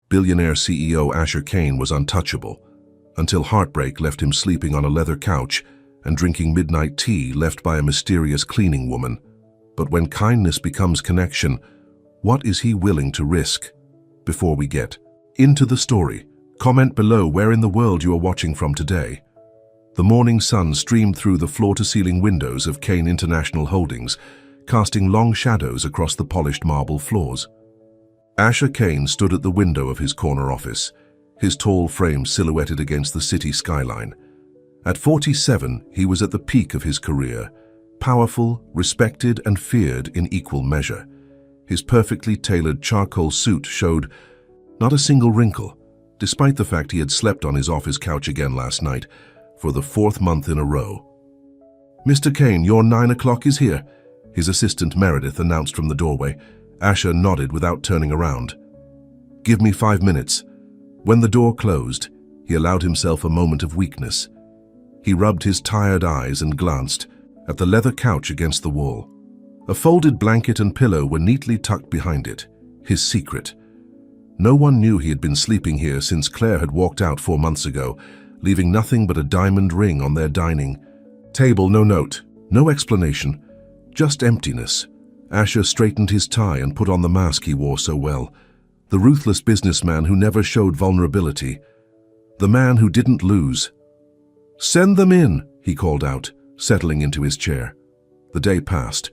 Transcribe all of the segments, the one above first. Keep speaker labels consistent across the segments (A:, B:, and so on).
A: Billionaire CEO Asher Kane was untouchable, until heartbreak left him sleeping on a leather couch and drinking midnight tea left by a mysterious cleaning woman. But when kindness becomes connection, what is he willing to risk? Before we get into the story, comment below where in the world you are watching from today. The morning sun streamed through the floor-to-ceiling windows of Kane International Holdings, casting long shadows across the polished marble floors. Asher Kane stood at the window of his corner office, his tall frame silhouetted against the city skyline. At 47, he was at the peak of his career, powerful, respected, and feared in equal measure. His perfectly tailored charcoal suit showed not a single wrinkle, despite the fact he had slept on his office couch again last night for the 4th month in a row. "Mr. Kane, your 9 o'clock is here," his assistant Meredith announced from the doorway. Asher nodded without turning around. "Give me 5 minutes." When the door closed, he allowed himself a moment of weakness. He rubbed his tired eyes and glanced at the leather couch against the wall. A folded blanket and pillow were neatly tucked behind it, his secret. No one knew he had been sleeping here since Claire had walked out 4 months ago, leaving nothing but a diamond ring on their dining table. No note, no explanation, just emptiness. Asher straightened his tie and put on the mask he wore so well. The ruthless businessman who never showed vulnerability. The man who didn't lose. "Send them in," he called out, settling into his chair. The day passed.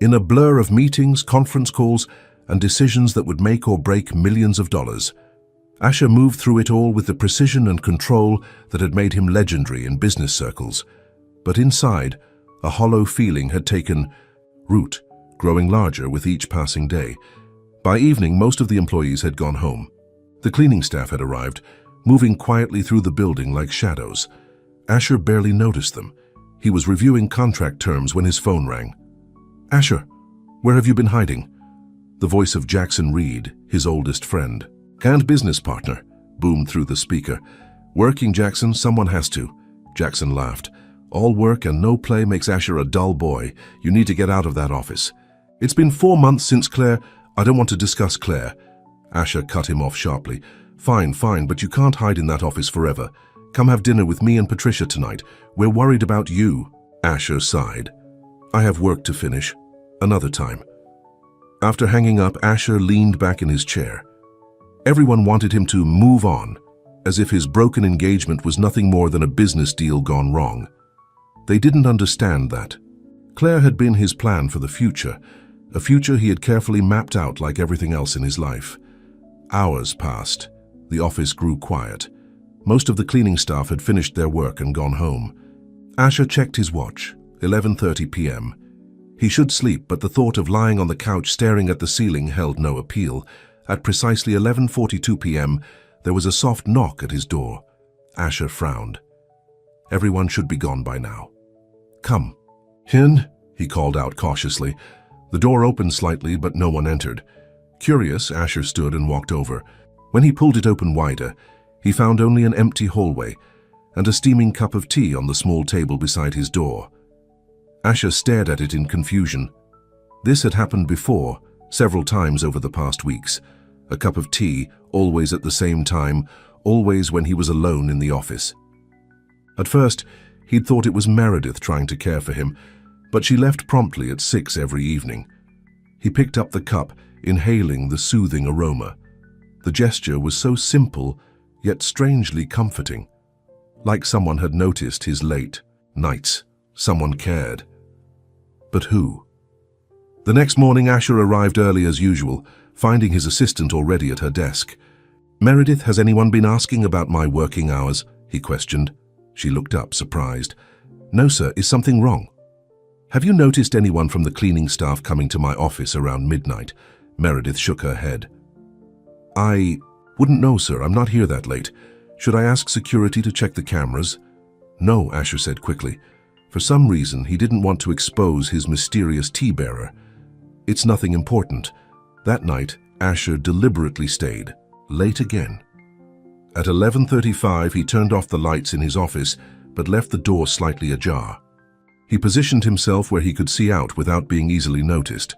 A: In a blur of meetings, conference calls, and decisions that would make or break millions of dollars, Asher moved through it all with the precision and control that had made him legendary in business circles. But inside, a hollow feeling had taken root, growing larger with each passing day. By evening, most of the employees had gone home. The cleaning staff had arrived, moving quietly through the building like shadows. Asher barely noticed them. He was reviewing contract terms when his phone rang. "Asher, where have you been hiding?" The voice of Jackson Reed, his oldest friend and business partner, boomed through the speaker. "Working, Jackson, someone has to." Jackson laughed. "All work and no play makes Asher a dull boy. You need to get out of that office." "It's been 4 months since Claire—" "I don't want to discuss Claire." Asher cut him off sharply. Fine, but you can't hide in that office forever. Come have dinner with me and Patricia tonight. We're worried about you." Asher sighed. "I have work to finish. Another time." After hanging up, Asher leaned back in his chair. Everyone wanted him to move on, as if his broken engagement was nothing more than a business deal gone wrong. They didn't understand that. Claire had been his plan for the future, a future he had carefully mapped out like everything else in his life. Hours passed. The office grew quiet. Most of the cleaning staff had finished their work and gone home. Asher checked his watch, 11:30 p.m. He should sleep, but the thought of lying on the couch staring at the ceiling held no appeal. At precisely 11:42 p.m., there was a soft knock at his door. Asher frowned. Everyone should be gone by now. "Come." "In?" he called out cautiously. The door opened slightly, but no one entered. Curious, Asher stood and walked over. When he pulled it open wider, he found only an empty hallway and a steaming cup of tea on the small table beside his door. Asher stared at it in confusion. This had happened before, several times over the past weeks. A cup of tea, always at the same time, always when he was alone in the office. At first, he'd thought it was Meredith trying to care for him, but she left promptly at 6 every evening. He picked up the cup, inhaling the soothing aroma. The gesture was so simple, yet strangely comforting. Like someone had noticed his late nights. Someone cared. But who? The next morning, Asher arrived early as usual, finding his assistant already at her desk. "Meredith, has anyone been asking about my working hours?" he questioned. She looked up, surprised. "No, sir. Is something wrong?" "Have you noticed anyone from the cleaning staff coming to my office around midnight?" Meredith shook her head. "I wouldn't know, sir. I'm not here that late. Should I ask security to check the cameras?" "No," Asher said quickly. For some reason, he didn't want to expose his mysterious tea-bearer. "It's nothing important." That night, Asher deliberately stayed, late again. At 11:35, he turned off the lights in his office, but left the door slightly ajar. He positioned himself where he could see out without being easily noticed.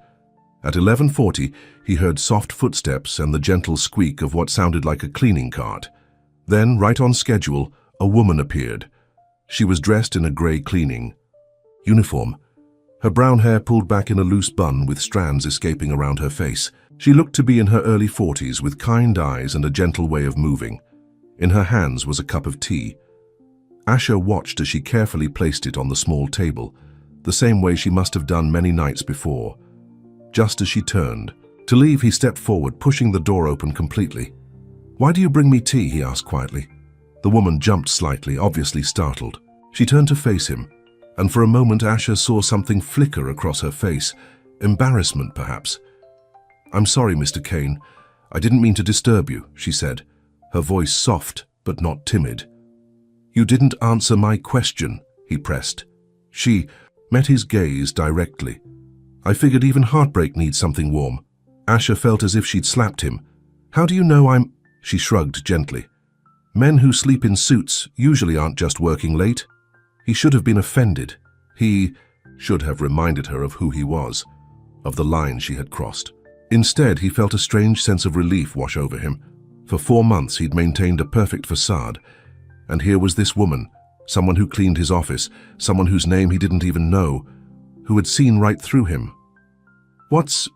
A: At 11:40, he heard soft footsteps and the gentle squeak of what sounded like a cleaning cart. Then, right on schedule, a woman appeared. She was dressed in a grey cleaning uniform, her brown hair pulled back in a loose bun with strands escaping around her face. She looked to be in her early 40s with kind eyes and a gentle way of moving. In her hands was a cup of tea. Asher watched as she carefully placed it on the small table, the same way she must have done many nights before. Just as she turned to leave, he stepped forward, pushing the door open completely. "Why do you bring me tea?" he asked quietly. The woman jumped slightly, obviously startled. She turned to face him, and for a moment Asher saw something flicker across her face. Embarrassment, perhaps. "I'm sorry, Mr. Kane. I didn't mean to disturb you," she said, her voice soft but not timid. "You didn't answer my question," he pressed. She met his gaze directly. "I figured even Heartbreak needs something warm." Asher felt as if she'd slapped him. "How do you know I'm—" She shrugged gently. "Men who sleep in suits usually aren't just working late." He should have been offended. He should have reminded her of who he was, of the line she had crossed. Instead, he felt a strange sense of relief wash over him. For 4 months, he'd maintained a perfect facade. And here was this woman, someone who cleaned his office, someone whose name he didn't even know, who had seen right through him. "What's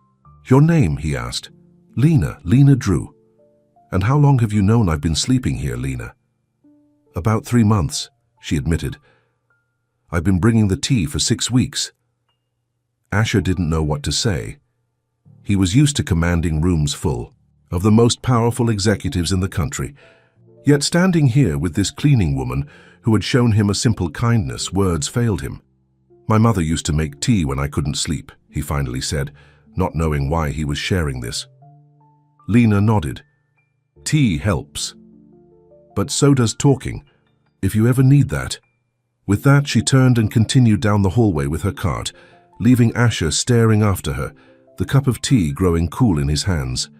A: your name?" he asked. Lena Drew." "And how long have you known I've been sleeping here, Lena?" "About 3 months," she admitted. "I've been bringing the tea for 6 weeks." Asher didn't know what to say. He was used to commanding rooms full of the most powerful executives in the country. Yet standing here with this cleaning woman who had shown him a simple kindness, words failed him. "My mother used to make tea when I couldn't sleep," he finally said, not knowing why he was sharing this. Lena nodded. "Tea helps. But so does talking, if you ever need that." With that, she turned and continued down the hallway with her cart, leaving Asher staring after her, the cup of tea growing cool in his hands.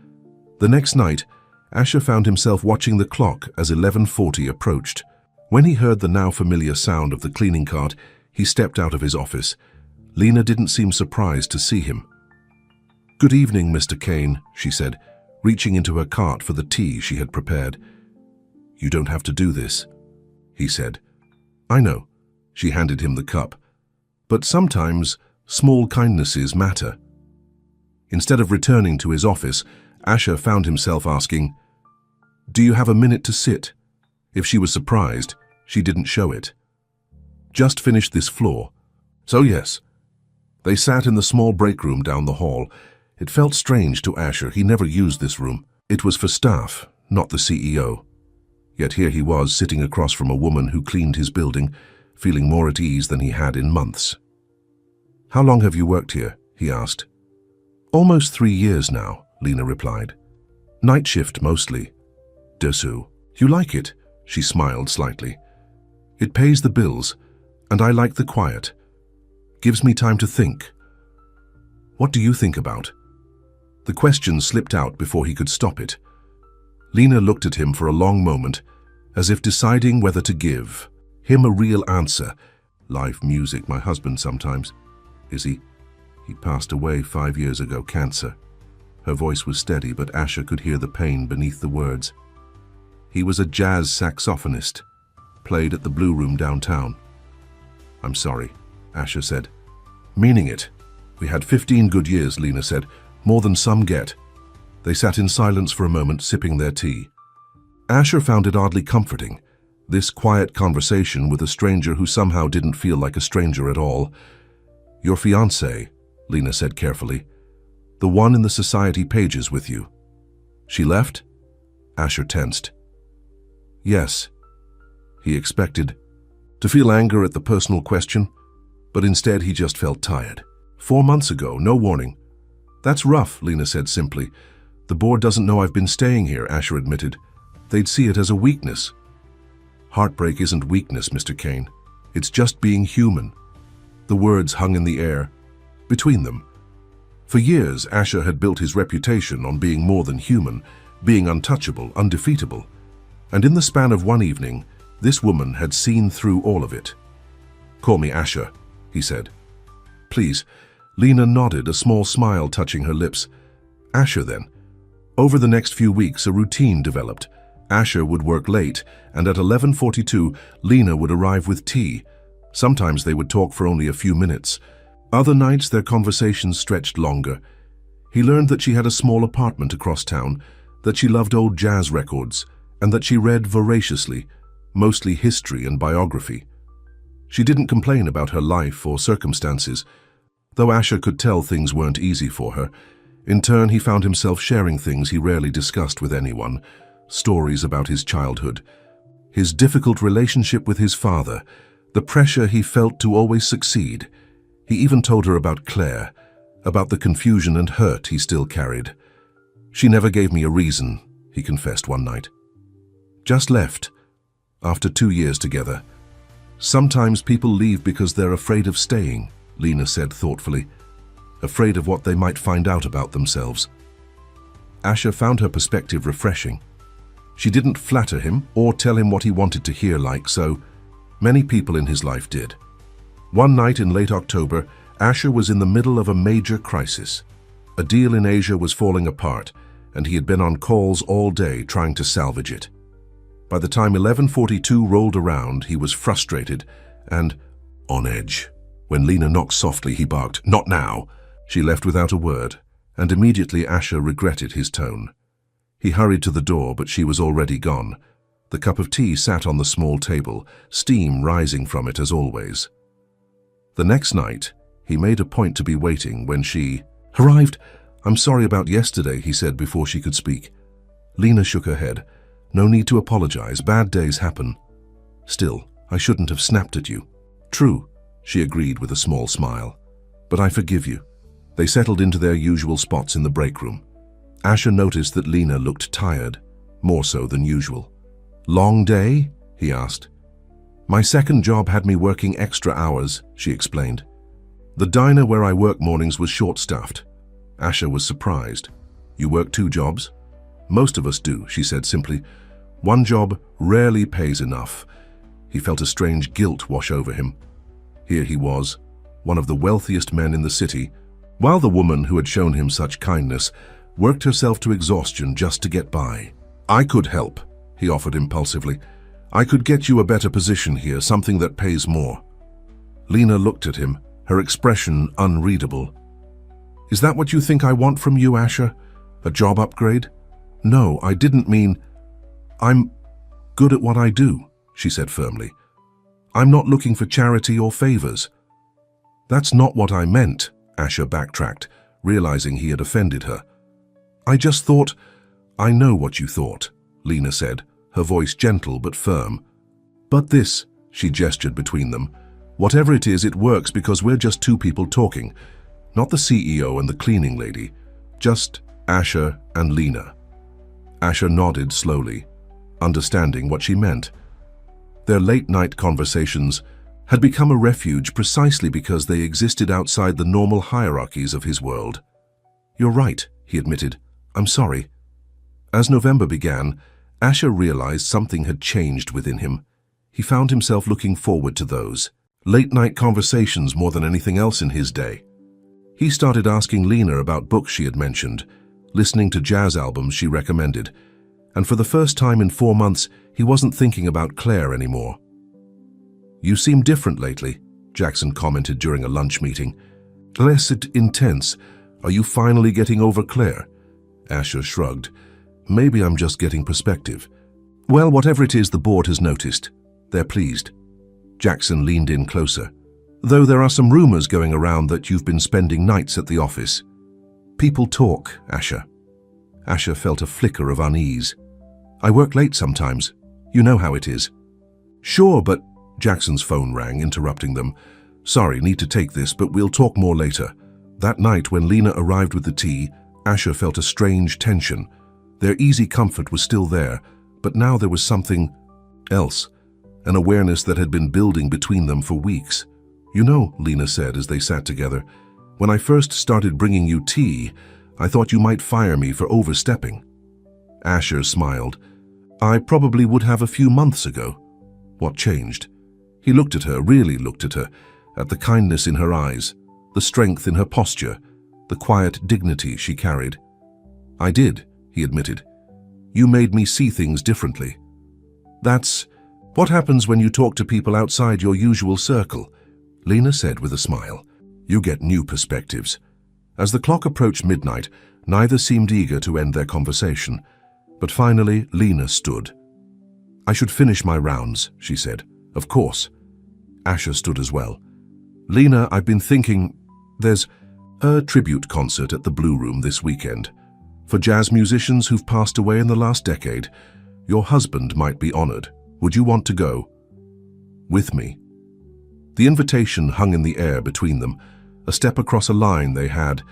A: The next night, Asher found himself watching the clock as 11:40 approached. When he heard the now familiar sound of the cleaning cart, he stepped out of his office. Lena didn't seem surprised to see him. "Good evening, Mr. Kane," she said, reaching into her cart for the tea she had prepared. "You don't have to do this," he said. "I know." She handed him the cup. "But sometimes small kindnesses matter." Instead of returning to his office, Asher found himself asking, "Do you have a minute to sit?" If she was surprised, she didn't show it. "Just finished this floor." "So yes." They sat in the small break room down the hall. It felt strange to Asher. He never used this room. It was for staff, not the CEO. Yet here he was, sitting across from a woman who cleaned his building, feeling more at ease than he had in months. "How long have you worked here?" he asked. "Almost 3 years now," Lena replied. "Night shift mostly." "Dessous. You like it?" She smiled slightly. "It pays the bills, and I like the quiet. Gives me time to think." "What do you think about?" The question slipped out before he could stop it. Lena looked at him for a long moment, as if deciding whether to give him a real answer. "Live music, my husband sometimes." "Is he?" "He passed away 5 years ago, cancer." Her voice was steady, but Asher could hear the pain beneath the words. "He was a jazz saxophonist, played at the Blue Room downtown." "I'm sorry," Asher said. "Meaning it. We had 15 good years," Lena said, "more than some get." They sat in silence for a moment, sipping their tea. Asher found it oddly comforting, this quiet conversation with a stranger who somehow didn't feel like a stranger at all. "Your fiancé," Lena said carefully. "The one in the society pages with you." "She left?" Asher tensed. "Yes." He expected to feel anger at the personal question, but instead he just felt tired. 4 months ago, no warning." "That's rough," Lena said simply. "The board doesn't know I've been staying here," Asher admitted. "They'd see it as a weakness." "Heartbreak isn't weakness, Mr. Kane. It's just being human." The words hung in the air between them. For years, Asher had built his reputation on being more than human, being untouchable, undefeatable. And in the span of one evening, this woman had seen through all of it. "Call me Asher," he said. "Please." Lena nodded, a small smile touching her lips. Asher then. Over the next few weeks, a routine developed. Asher would work late, and at 11:42, Lena would arrive with tea. Sometimes they would talk for only a few minutes. Other nights, their conversations stretched longer. He learned that she had a small apartment across town, that she loved old jazz records, and that she read voraciously, mostly history and biography. She didn't complain about her life or circumstances, though Asher could tell things weren't easy for her. In turn, he found himself sharing things he rarely discussed with anyone, stories about his childhood, his difficult relationship with his father, the pressure he felt to always succeed. He even told her about Claire, about the confusion and hurt he still carried. "She never gave me a reason," he confessed one night. "Just left, after 2 years together. Sometimes people leave because they're afraid of staying," Lena said thoughtfully, "afraid of what they might find out about themselves." Asher found her perspective refreshing. She didn't flatter him or tell him what he wanted to hear like so. Many people in his life did. One night in late October, Asher was in the middle of a major crisis. A deal in Asia was falling apart, and he had been on calls all day trying to salvage it. By the time 11:42 rolled around, he was frustrated and on edge. When Lena knocked softly, he barked, "Not now!" She left without a word, and immediately Asher regretted his tone. He hurried to the door, but she was already gone. The cup of tea sat on the small table, steam rising from it as always. The next night, he made a point to be waiting when she arrived. "I'm sorry about yesterday," he said before she could speak. Lena shook her head. "No need to apologize. Bad days happen. Still, I shouldn't have snapped at you." "True," she agreed with a small smile. "But I forgive you." They settled into their usual spots in the break room. Asher noticed that Lena looked tired, more so than usual. "Long day?" he asked. "My second job had me working extra hours," she explained. "The diner where I work mornings was short-staffed." Asher was surprised. "You work 2 jobs?" "Most of us do," she said simply. "One job rarely pays enough." He felt a strange guilt wash over him. Here he was, one of the wealthiest men in the city, while the woman who had shown him such kindness worked herself to exhaustion just to get by. "I could help," he offered impulsively. "I could get you a better position here, something that pays more." Lena looked at him, her expression unreadable. "Is that what you think I want from you, Asher? A job upgrade?" "No, I didn't mean... I'm good at what I do," she said firmly. "I'm not looking for charity or favors." "That's not what I meant," Asher backtracked, realizing he had offended her. "I just thought..." "I know what you thought," Lena said, her voice gentle but firm. "But this," she gestured between them, "whatever it is, it works because we're just 2 people talking. Not the CEO and the cleaning lady. Just Asher and Lena." Asher nodded slowly, understanding what she meant. Their late-night conversations had become a refuge precisely because they existed outside the normal hierarchies of his world. "You're right," he admitted. "I'm sorry." As November began, Asher realized something had changed within him. He found himself looking forward to those late-night conversations more than anything else in his day. He started asking Lena about books she had mentioned, listening to jazz albums she recommended, and for the first time in 4 months, he wasn't thinking about Claire anymore. "You seem different lately," Jackson commented during a lunch meeting. "Less intense. Are you finally getting over Claire?" Asher shrugged. "Maybe I'm just getting perspective." "Well, whatever it is, the board has noticed. They're pleased." Jackson leaned in closer. "Though there are some rumors going around that you've been spending nights at the office." "People talk, Asher." Asher felt a flicker of unease. "I work late sometimes. You know how it is." "Sure, but..." Jackson's phone rang, interrupting them. "Sorry, need to take this, but we'll talk more later." That night, when Lena arrived with the tea, Asher felt a strange tension. Their easy comfort was still there, but now there was something else, an awareness that had been building between them for weeks. "You know," Lena said as they sat together, "when I first started bringing you tea, I thought you might fire me for overstepping." Asher smiled. "I probably would have a few months ago." "What changed?" He looked at her, really looked at her, at the kindness in her eyes, the strength in her posture, the quiet dignity she carried. "I did," he admitted. "You made me see things differently." "That's what happens when you talk to people outside your usual circle," Lena said with a smile. "You get new perspectives." As the clock approached midnight, neither seemed eager to end their conversation. But finally, Lena stood. "I should finish my rounds," she said. "Of course." Asher stood as well. "Lena, I've been thinking, there's a tribute concert at the Blue Room this weekend. For jazz musicians who've passed away in the last decade. Your husband might be honored. Would you want to go?" "With me?" The invitation hung in the air between them, a step across a line they had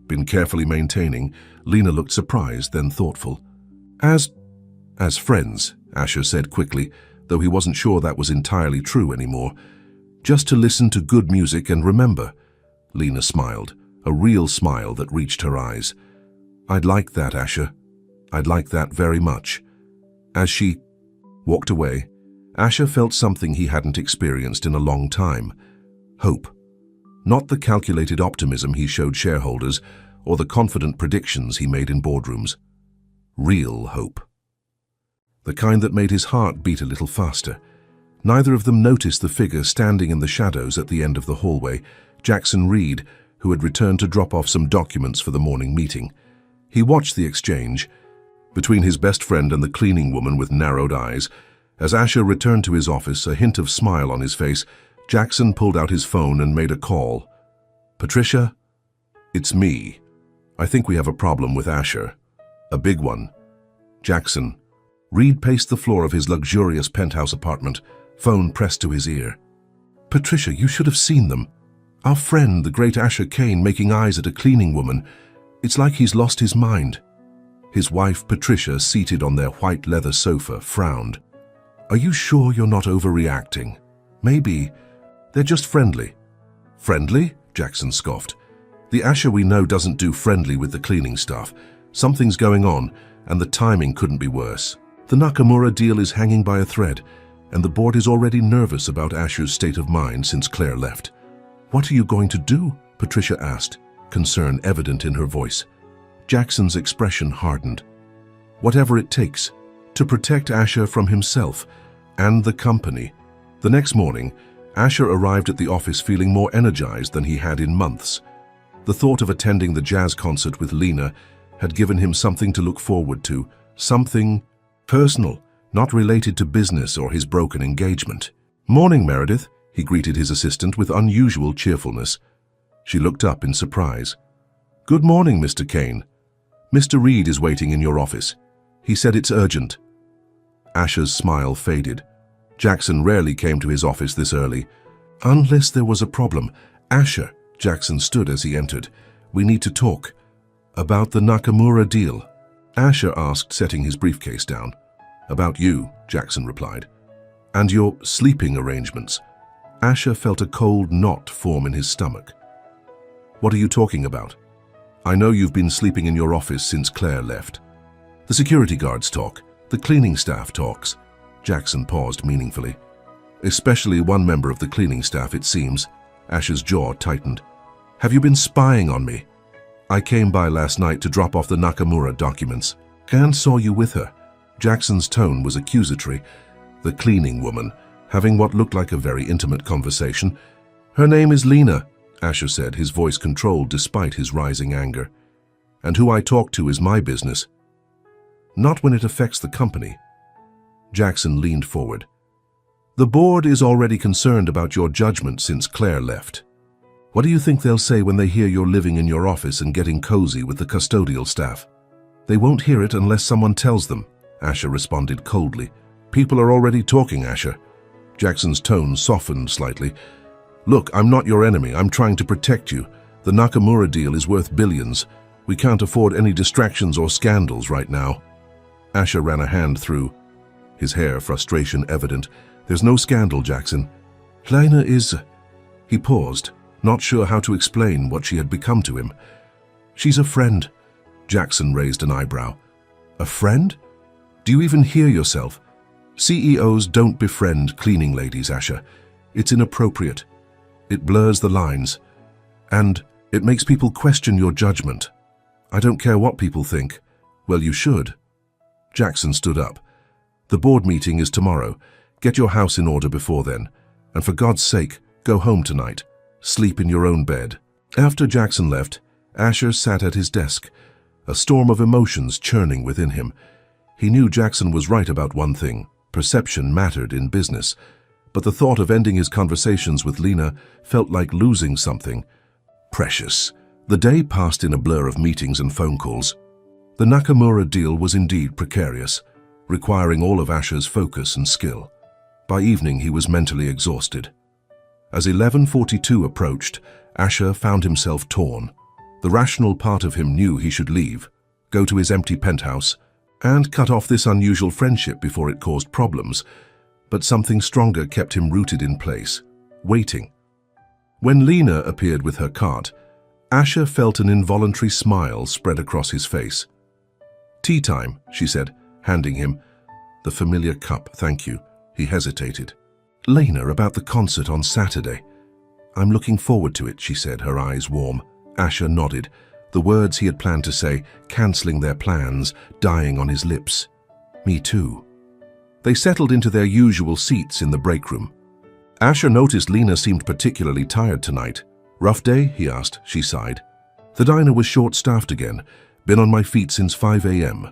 A: been carefully maintaining. Lena looked surprised, then thoughtful. As friends," Asher said quickly, though he wasn't sure that was entirely true anymore. "Just to listen to good music and remember." Lena smiled, a real smile that reached her eyes. "I'd like that, Asher. I'd like that very much." As she walked away, Asher felt something he hadn't experienced in a long time. Hope. Not the calculated optimism he showed shareholders or the confident predictions he made in boardrooms. Real hope. The kind that made his heart beat a little faster. Neither of them noticed the figure standing in the shadows at the end of the hallway, Jackson Reed, who had returned to drop off some documents for the morning meeting. He watched the exchange between his best friend and the cleaning woman with narrowed eyes. As Asher returned to his office, a hint of smile on his face, Jackson pulled out his phone and made a call. "Patricia? It's me. I think we have a problem with Asher. A big one." "Jackson." Reed paced the floor of his luxurious penthouse apartment, phone pressed to his ear. "Patricia, you should have seen them. Our friend, the great Asher Kane, making eyes at a cleaning woman. It's like he's lost his mind." His wife, Patricia, seated on their white leather sofa, frowned. "Are you sure you're not overreacting? Maybe they're just friendly." "Friendly?" Jackson scoffed. "The Asher we know doesn't do friendly with the cleaning staff. Something's going on, and the timing couldn't be worse. The Nakamura deal is hanging by a thread, and the board is already nervous about Asher's state of mind since Claire left." "What are you going to do?" Patricia asked, concern evident in her voice. Jackson's expression hardened. "Whatever it takes, to protect Asher from himself and the company." The next morning, Asher arrived at the office feeling more energized than he had in months. The thought of attending the jazz concert with Lena had given him something to look forward to, something personal, not related to business or his broken engagement. "Morning, Meredith," he greeted his assistant with unusual cheerfulness. She looked up in surprise. "Good morning, Mr. Kane. Mr. Reed is waiting in your office. He said it's urgent." Asher's smile faded. Jackson rarely came to his office this early. "Unless there was a problem." "Asher," Jackson stood as he entered. "We need to talk." "About the Nakamura deal?" Asher asked, setting his briefcase down. "About you," Jackson replied. "And your sleeping arrangements." Asher felt a cold knot form in his stomach. "What are you talking about?" "I know you've been sleeping in your office since Claire left." "The security guards talk. The cleaning staff talks." Jackson paused meaningfully. "Especially one member of the cleaning staff, it seems." Asher's jaw tightened. "Have you been spying on me?" "I came by last night to drop off the Nakamura documents. Anne saw you with her." Jackson's tone was accusatory. The cleaning woman, having what looked like a very intimate conversation. "Her name is Lena," Asher said, his voice controlled despite his rising anger. "And who I talk to is my business. Not when it affects the company." Jackson leaned forward. "The board is already concerned about your judgment since Claire left. What do you think they'll say when they hear you're living in your office and getting cozy with the custodial staff?" "They won't hear it unless someone tells them," Asher responded coldly. "People are already talking, Asher." Jackson's tone softened slightly. "Look, I'm not your enemy. I'm trying to protect you. The Nakamura deal is worth billions. We can't afford any distractions or scandals right now." Asher ran a hand through his hair, frustration evident. "There's no scandal, Jackson. Lena is..." He paused, not sure how to explain what she had become to him. "She's a friend." Jackson raised an eyebrow. "A friend? Do you even hear yourself? CEOs don't befriend cleaning ladies, Asher. It's inappropriate. It blurs the lines." And it makes people question your judgment. I don't care what people think. Well, you should. Jackson stood up. The board meeting is tomorrow. Get your house in order before then. And for God's sake, go home tonight. Sleep in your own bed. After Jackson left, Asher sat at his desk, a storm of emotions churning within him. He knew Jackson was right about one thing. Perception mattered in business. But the thought of ending his conversations with Lena felt like losing something precious. The day passed in a blur of meetings and phone calls. The Nakamura deal was indeed precarious, requiring all of Asher's focus and skill. By evening, he was mentally exhausted. As 11:42 approached, Asher found himself torn. The rational part of him knew he should leave, go to his empty penthouse, and cut off this unusual friendship before it caused problems. But something stronger kept him rooted in place, waiting. When Lena appeared with her cart, Asher felt an involuntary smile spread across his face. "Tea time," she said, handing him the familiar cup. "Thank you." He hesitated. "Lena, about the concert on Saturday." "I'm looking forward to it," she said, her eyes warm. Asher nodded, the words he had planned to say, cancelling their plans, dying on his lips. "Me too." They settled into their usual seats in the break room. Asher noticed Lena seemed particularly tired tonight. "Rough day?" he asked. She sighed. "The diner was short-staffed again. Been on my feet since 5 a.m.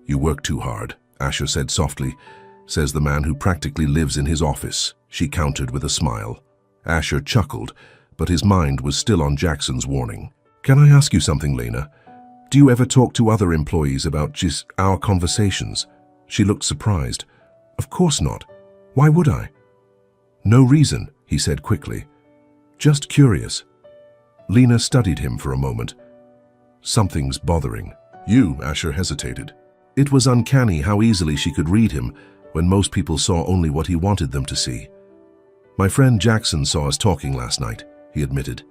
A: "You work too hard," Asher said softly. "Says the man who practically lives in his office," she countered with a smile. Asher chuckled, but his mind was still on Jackson's warning. "Can I ask you something, Lena? Do you ever talk to other employees about just our conversations?" She looked surprised. "Of course not. Why would I?" "No reason," he said quickly. "Just curious." Lena studied him for a moment. "Something's bothering you," Asher hesitated. It was uncanny how easily she could read him when most people saw only what he wanted them to see. "My friend Jackson saw us talking last night," he admitted.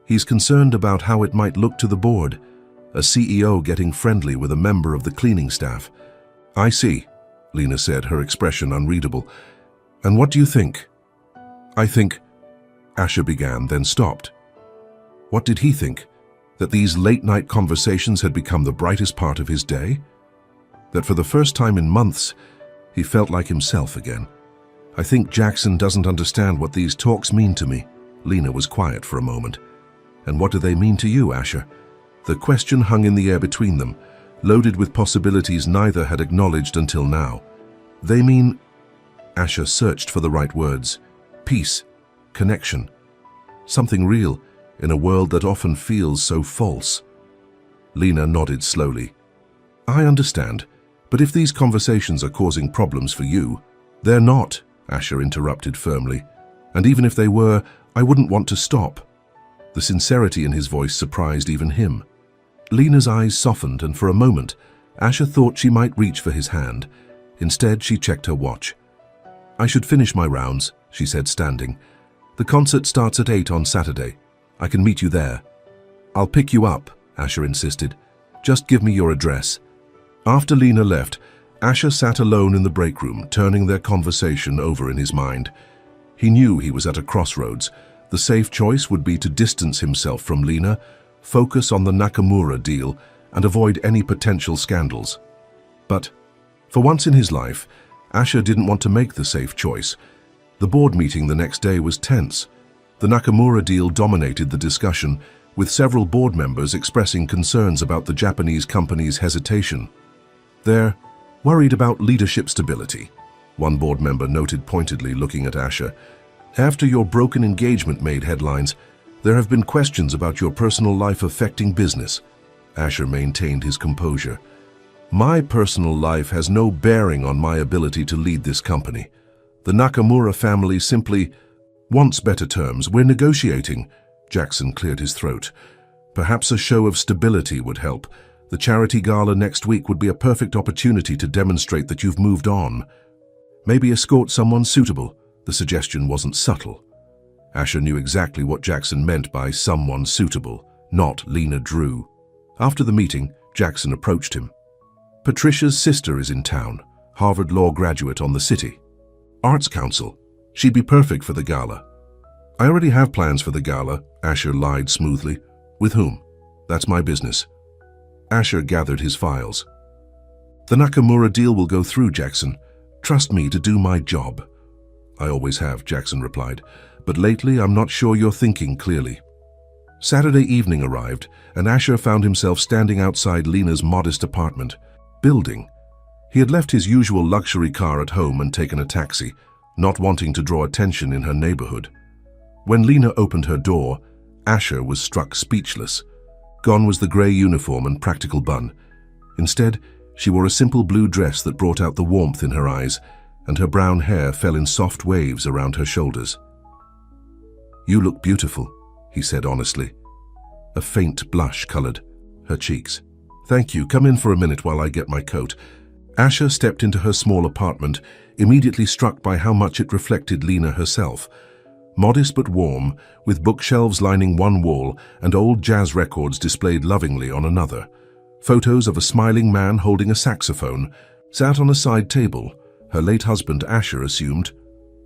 A: "He's concerned about how it might look to the board, a CEO getting friendly with a member of the cleaning staff." "I see," Lena said, her expression unreadable. "And what do you think?" "I think," Asher began, then stopped. What did he think? That these late-night conversations had become the brightest part of his day? That for the first time in months, he felt like himself again? "I think Jackson doesn't understand what these talks mean to me." Lena was quiet for a moment. "And what do they mean to you, Asher?" The question hung in the air between them, loaded with possibilities neither had acknowledged until now. "They mean..." Asher searched for the right words. "Peace, connection, something real in a world that often feels so false." Lena nodded slowly. "I understand, but if these conversations are causing problems for you..." "They're not," Asher interrupted firmly. "And even if they were, I wouldn't want to stop." The sincerity in his voice surprised even him. Lena's eyes softened, and for a moment, Asher thought she might reach for his hand. Instead, she checked her watch. "I should finish my rounds," she said, standing. "The concert starts at 8 on Saturday. I can meet you there." "I'll pick you up," Asher insisted. "Just give me your address." After Lena left, Asher sat alone in the break room, turning their conversation over in his mind. He knew he was at a crossroads. The safe choice would be to distance himself from Lena, focus on the Nakamura deal, and avoid any potential scandals. But, for once in his life, Asher didn't want to make the safe choice. The board meeting the next day was tense. The Nakamura deal dominated the discussion, with several board members expressing concerns about the Japanese company's hesitation. "They're worried about leadership stability," one board member noted pointedly, looking at Asher. "After your broken engagement made headlines, there have been questions about your personal life affecting business." Asher maintained his composure. "My personal life has no bearing on my ability to lead this company. The Nakamura family simply wants better terms. We're negotiating." Jackson cleared his throat. "Perhaps a show of stability would help. The charity gala next week would be a perfect opportunity to demonstrate that you've moved on. Maybe escort someone suitable." The suggestion wasn't subtle. Asher knew exactly what Jackson meant by someone suitable, not Lena Drew. After the meeting, Jackson approached him. "Patricia's sister is in town, Harvard Law graduate on the City. Arts Council. She'd be perfect for the gala." I already have plans for the gala, Asher lied smoothly. With whom? That's my business. Asher gathered his files. The Nakamura deal will go through, Jackson. Trust me to do my job. I always have, Jackson replied, but lately I'm not sure you're thinking clearly. Saturday evening arrived, and Asher found himself standing outside Lena's modest apartment building. He had left his usual luxury car at home and taken a taxi, not wanting to draw attention in her neighborhood. When Lena opened her door, Asher was struck speechless. Gone was the gray uniform and practical bun. Instead, she wore a simple blue dress that brought out the warmth in her eyes, and her brown hair fell in soft waves around her shoulders. "You look beautiful," he said honestly. A faint blush colored her cheeks. "Thank you. Come in for a minute while I get my coat." Asher stepped into her small apartment, immediately struck by how much it reflected Lena herself. Modest but warm, with bookshelves lining one wall and old jazz records displayed lovingly on another. Photos of a smiling man holding a saxophone sat on a side table. Her late husband, Asher, assumed.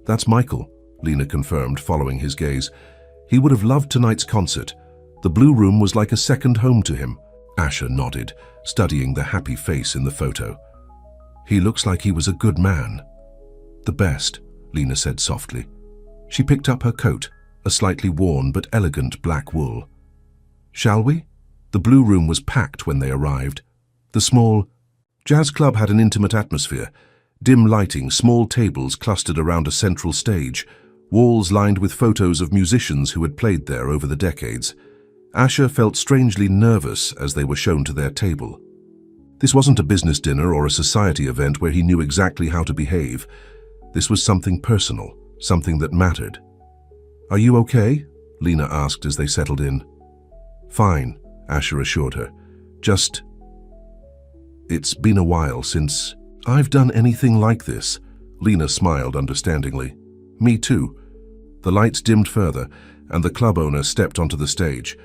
A: "That's Michael," Lena confirmed, following his gaze. "He would have loved tonight's concert. The Blue Room was like a second home to him." Asher nodded, studying the happy face in the photo. "He looks like he was a good man." "The best," Lena said softly. She picked up her coat, a slightly worn but elegant black wool. "Shall we?" The Blue Room was packed when they arrived. The small jazz club had an intimate atmosphere. Dim lighting, small tables clustered around a central stage, walls lined with photos of musicians who had played there over the decades. Asher felt strangely nervous as they were shown to their table. This wasn't a business dinner or a society event where he knew exactly how to behave. This was something personal, something that mattered. "Are you okay?" Lena asked as they settled in. "Fine," Asher assured her. It's been a while since I've done anything like this." Lena smiled understandingly. "Me too." The lights dimmed further, and the club owner stepped onto the stage.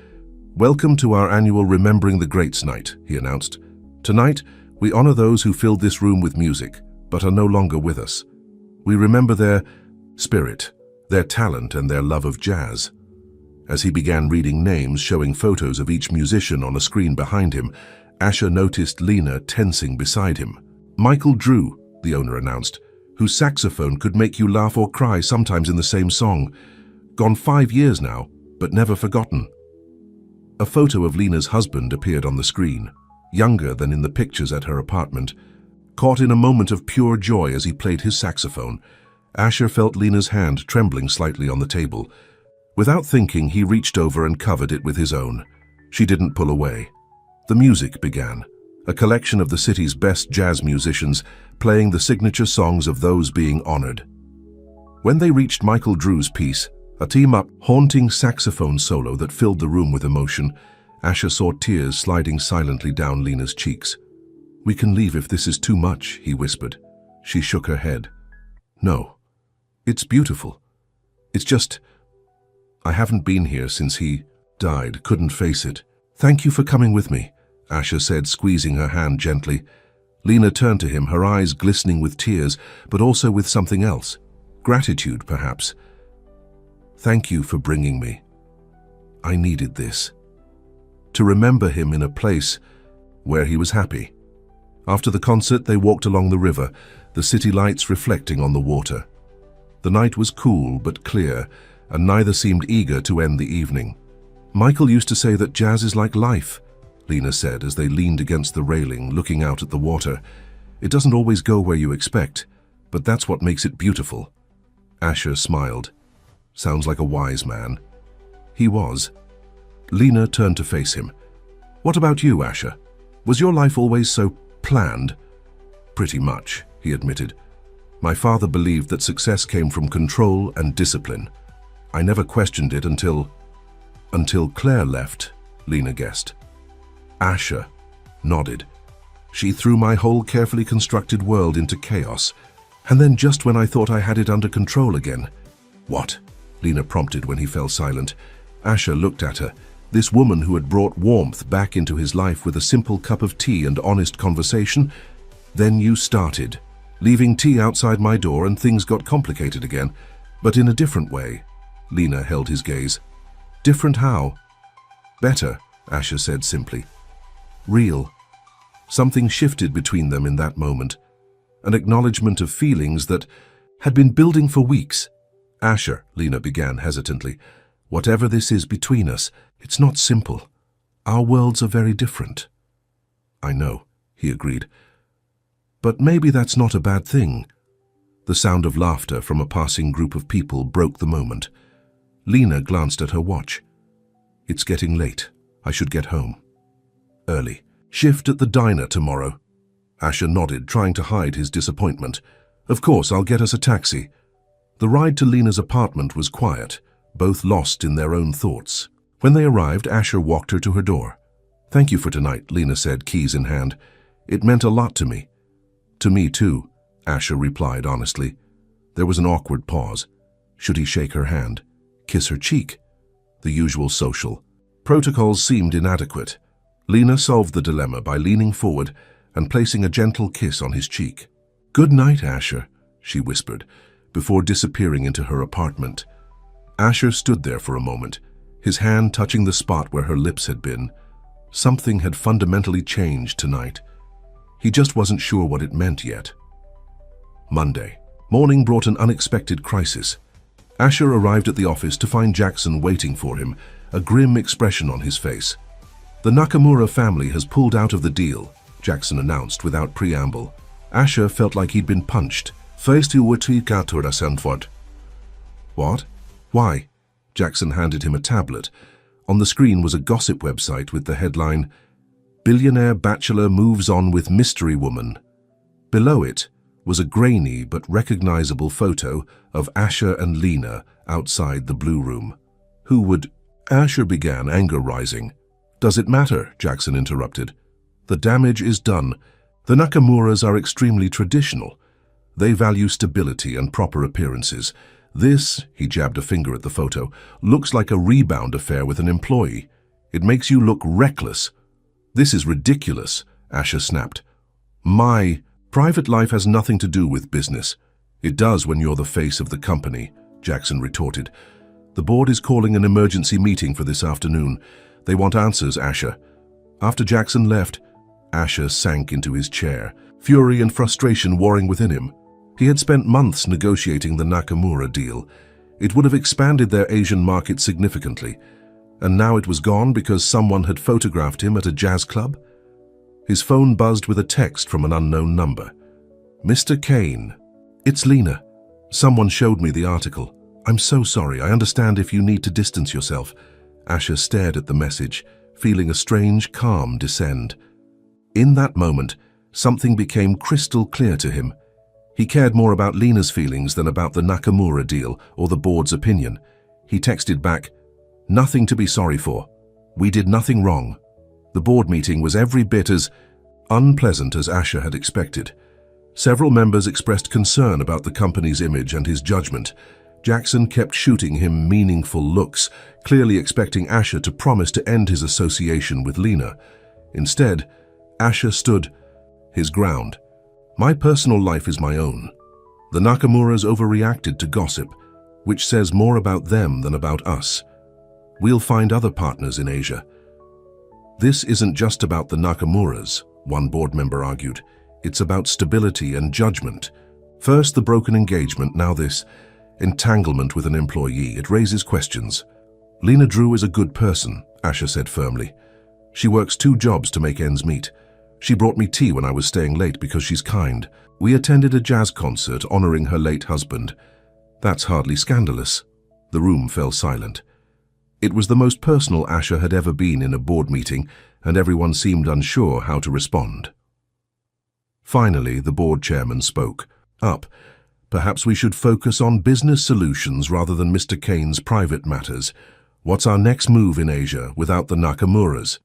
A: "Welcome to our annual Remembering the Greats night," he announced. "Tonight, we honor those who filled this room with music, but are no longer with us. We remember their spirit, their talent, and their love of jazz." As he began reading names, showing photos of each musician on a screen behind him, Asher noticed Lena tensing beside him. "Michael Drew," the owner announced, "whose saxophone could make you laugh or cry sometimes in the same song. Gone 5 years now, but never forgotten." A photo of Lena's husband appeared on the screen, younger than in the pictures at her apartment. Caught in a moment of pure joy as he played his saxophone, Asher felt Lena's hand trembling slightly on the table. Without thinking, he reached over and covered it with his own. She didn't pull away. The music began, a collection of the city's best jazz musicians playing the signature songs of those being honored. When they reached Michael Drew's piece, a team-up, haunting saxophone solo that filled the room with emotion, Asher saw tears sliding silently down Lena's cheeks. "We can leave if this is too much," he whispered. She shook her head. "No, it's beautiful. It's just, I haven't been here since he died, couldn't face it." "Thank you for coming with me," Asher said, squeezing her hand gently. Lena turned to him, her eyes glistening with tears, but also with something else. Gratitude, perhaps. "Thank you for bringing me. I needed this. To remember him in a place where he was happy." After the concert, they walked along the river, the city lights reflecting on the water. The night was cool but clear, and neither seemed eager to end the evening. "Michael used to say that jazz is like life," Lena said as they leaned against the railing, looking out at the water. "It doesn't always go where you expect, but that's what makes it beautiful." Asher smiled. "Sounds like a wise man." He was. Lena turned to face him. "What about you, Asher? Was your life always so planned?" "Pretty much," he admitted. "My father believed that success came from control and discipline. I never questioned it until Claire left," Lena guessed. Asher nodded. "She threw my whole carefully constructed world into chaos. And then just when I thought I had it under control again." "What?" Lena prompted when he fell silent. Asher looked at her, this woman who had brought warmth back into his life with a simple cup of tea and honest conversation. "Then you started, leaving tea outside my door, and things got complicated again, but in a different way." Lena held his gaze. Different how? Better, Asher said simply. Real. Something shifted between them in that moment. An acknowledgement of feelings that had been building for weeks. Asher, Lena began hesitantly, whatever this is between us, it's not simple. Our worlds are very different. I know, he agreed. But maybe that's not a bad thing. The sound of laughter from a passing group of people broke the moment. Lena glanced at her watch. It's getting late. I should get home. Early. Shift at the diner tomorrow. Asher nodded, trying to hide his disappointment. Of course, I'll get us a taxi. The ride to Lena's apartment was quiet, both lost in their own thoughts. When they arrived, Asher walked her to her door. Thank you for tonight, Lena said, keys in hand. It meant a lot to me. To me too, Asher replied honestly. There was an awkward pause. Should he shake her hand? Kiss her cheek? The usual social. Protocols seemed inadequate. Lena solved the dilemma by leaning forward and placing a gentle kiss on his cheek. Good night, Asher, she whispered, before disappearing into her apartment. Asher stood there for a moment, his hand touching the spot where her lips had been. Something had fundamentally changed tonight. He just wasn't sure what it meant yet. Monday. Morning brought an unexpected crisis. Asher arrived at the office to find Jackson waiting for him, a grim expression on his face. The Nakamura family has pulled out of the deal, Jackson announced without preamble. Asher felt like he'd been punched. What? Why? Jackson handed him a tablet. On the screen was a gossip website with the headline, Billionaire Bachelor Moves On with Mystery Woman. Below it was a grainy but recognizable photo of Asher and Lena outside the Blue Room. Who would... Asher began, anger rising. Does it matter? Jackson interrupted. The damage is done. The Nakamuras are extremely traditional. They value stability and proper appearances. This, he jabbed a finger at the photo, looks like a rebound affair with an employee. It makes you look reckless. This is ridiculous, Asher snapped. My private life has nothing to do with business. It does when you're the face of the company, Jackson retorted. The board is calling an emergency meeting for this afternoon. They want answers, Asher. After Jackson left, Asher sank into his chair, fury and frustration warring within him. He had spent months negotiating the Nakamura deal. It would have expanded their Asian market significantly. And now it was gone because someone had photographed him at a jazz club? His phone buzzed with a text from an unknown number. Mr. Kane. It's Lena. Someone showed me the article. I'm so sorry. I understand if you need to distance yourself. Asher stared at the message, feeling a strange calm descend. In that moment, something became crystal clear to him. He cared more about Lena's feelings than about the Nakamura deal or the board's opinion. He texted back, "Nothing to be sorry for. We did nothing wrong." The board meeting was every bit as unpleasant as Asher had expected. Several members expressed concern about the company's image and his judgment. Jackson kept shooting him meaningful looks, clearly expecting Asher to promise to end his association with Lena. Instead, Asher stood his ground. My personal life is my own. The Nakamuras overreacted to gossip, which says more about them than about us. We'll find other partners in Asia. This isn't just about the Nakamuras, one board member argued. It's about stability and judgment. First the broken engagement, now this entanglement with an employee. It raises questions. Lena Drew is a good person, Asher said firmly. She works 2 jobs to make ends meet. She brought me tea when I was staying late because she's kind. We attended a jazz concert honoring her late husband. That's hardly scandalous. The room fell silent. It was the most personal Asher had ever been in a board meeting, and everyone seemed unsure how to respond. Finally, the board chairman spoke. Up. Perhaps we should focus on business solutions rather than Mr. Kane's private matters. What's our next move in Asia without the Nakamuras?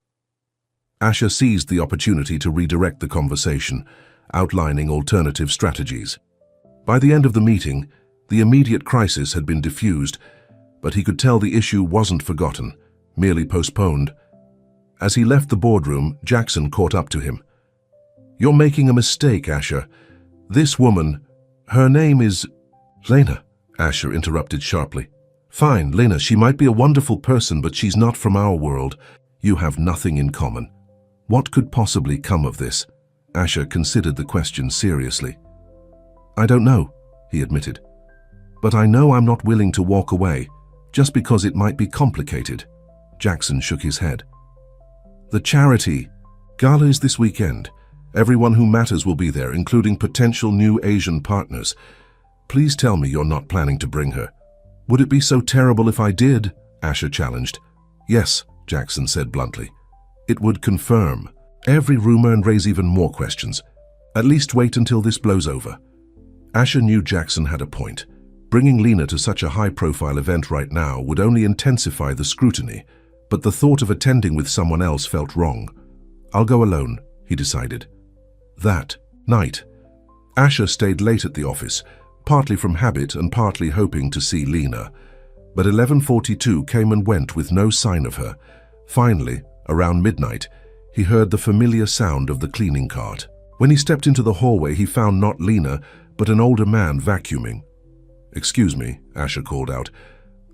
A: Asher seized the opportunity to redirect the conversation, outlining alternative strategies. By the end of the meeting, the immediate crisis had been diffused, but he could tell the issue wasn't forgotten, merely postponed. As he left the boardroom, Jackson caught up to him. You're making a mistake, Asher. This woman, her name is... Lena, Asher interrupted sharply. Fine, Lena, she might be a wonderful person, but she's not from our world. You have nothing in common. What could possibly come of this? Asher considered the question seriously. I don't know, he admitted. But I know I'm not willing to walk away, just because it might be complicated. Jackson shook his head. The charity gala is this weekend. Everyone who matters will be there, including potential new Asian partners. Please tell me you're not planning to bring her. Would it be so terrible if I did? Asher challenged. Yes, Jackson said bluntly. It would confirm every rumor and raise even more questions. At least wait until this blows over. Asher knew Jackson had a point. Bringing Lena to such a high-profile event right now would only intensify the scrutiny, but the thought of attending with someone else felt wrong. I'll go alone, he decided. That night, Asher stayed late at the office, partly from habit and partly hoping to see Lena. But 11:42 came and went with no sign of her. Finally, around midnight, he heard the familiar sound of the cleaning cart. When he stepped into the hallway, he found not Lena, but an older man vacuuming. Excuse me, Asher called out.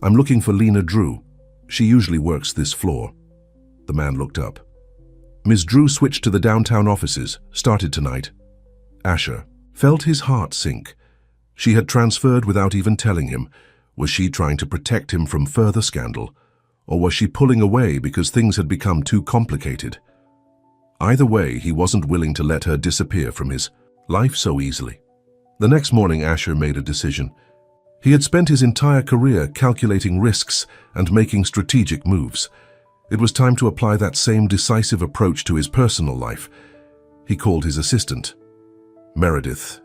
A: I'm looking for Lena Drew. She usually works this floor. The man looked up. Ms. Drew switched to the downtown offices, started tonight. Asher felt his heart sink. She had transferred without even telling him. Was she trying to protect him from further scandal? Or was she pulling away because things had become too complicated? Either way, he wasn't willing to let her disappear from his life so easily. The next morning, Asher made a decision. He had spent his entire career calculating risks and making strategic moves. It was time to apply that same decisive approach to his personal life. He called his assistant. Meredith,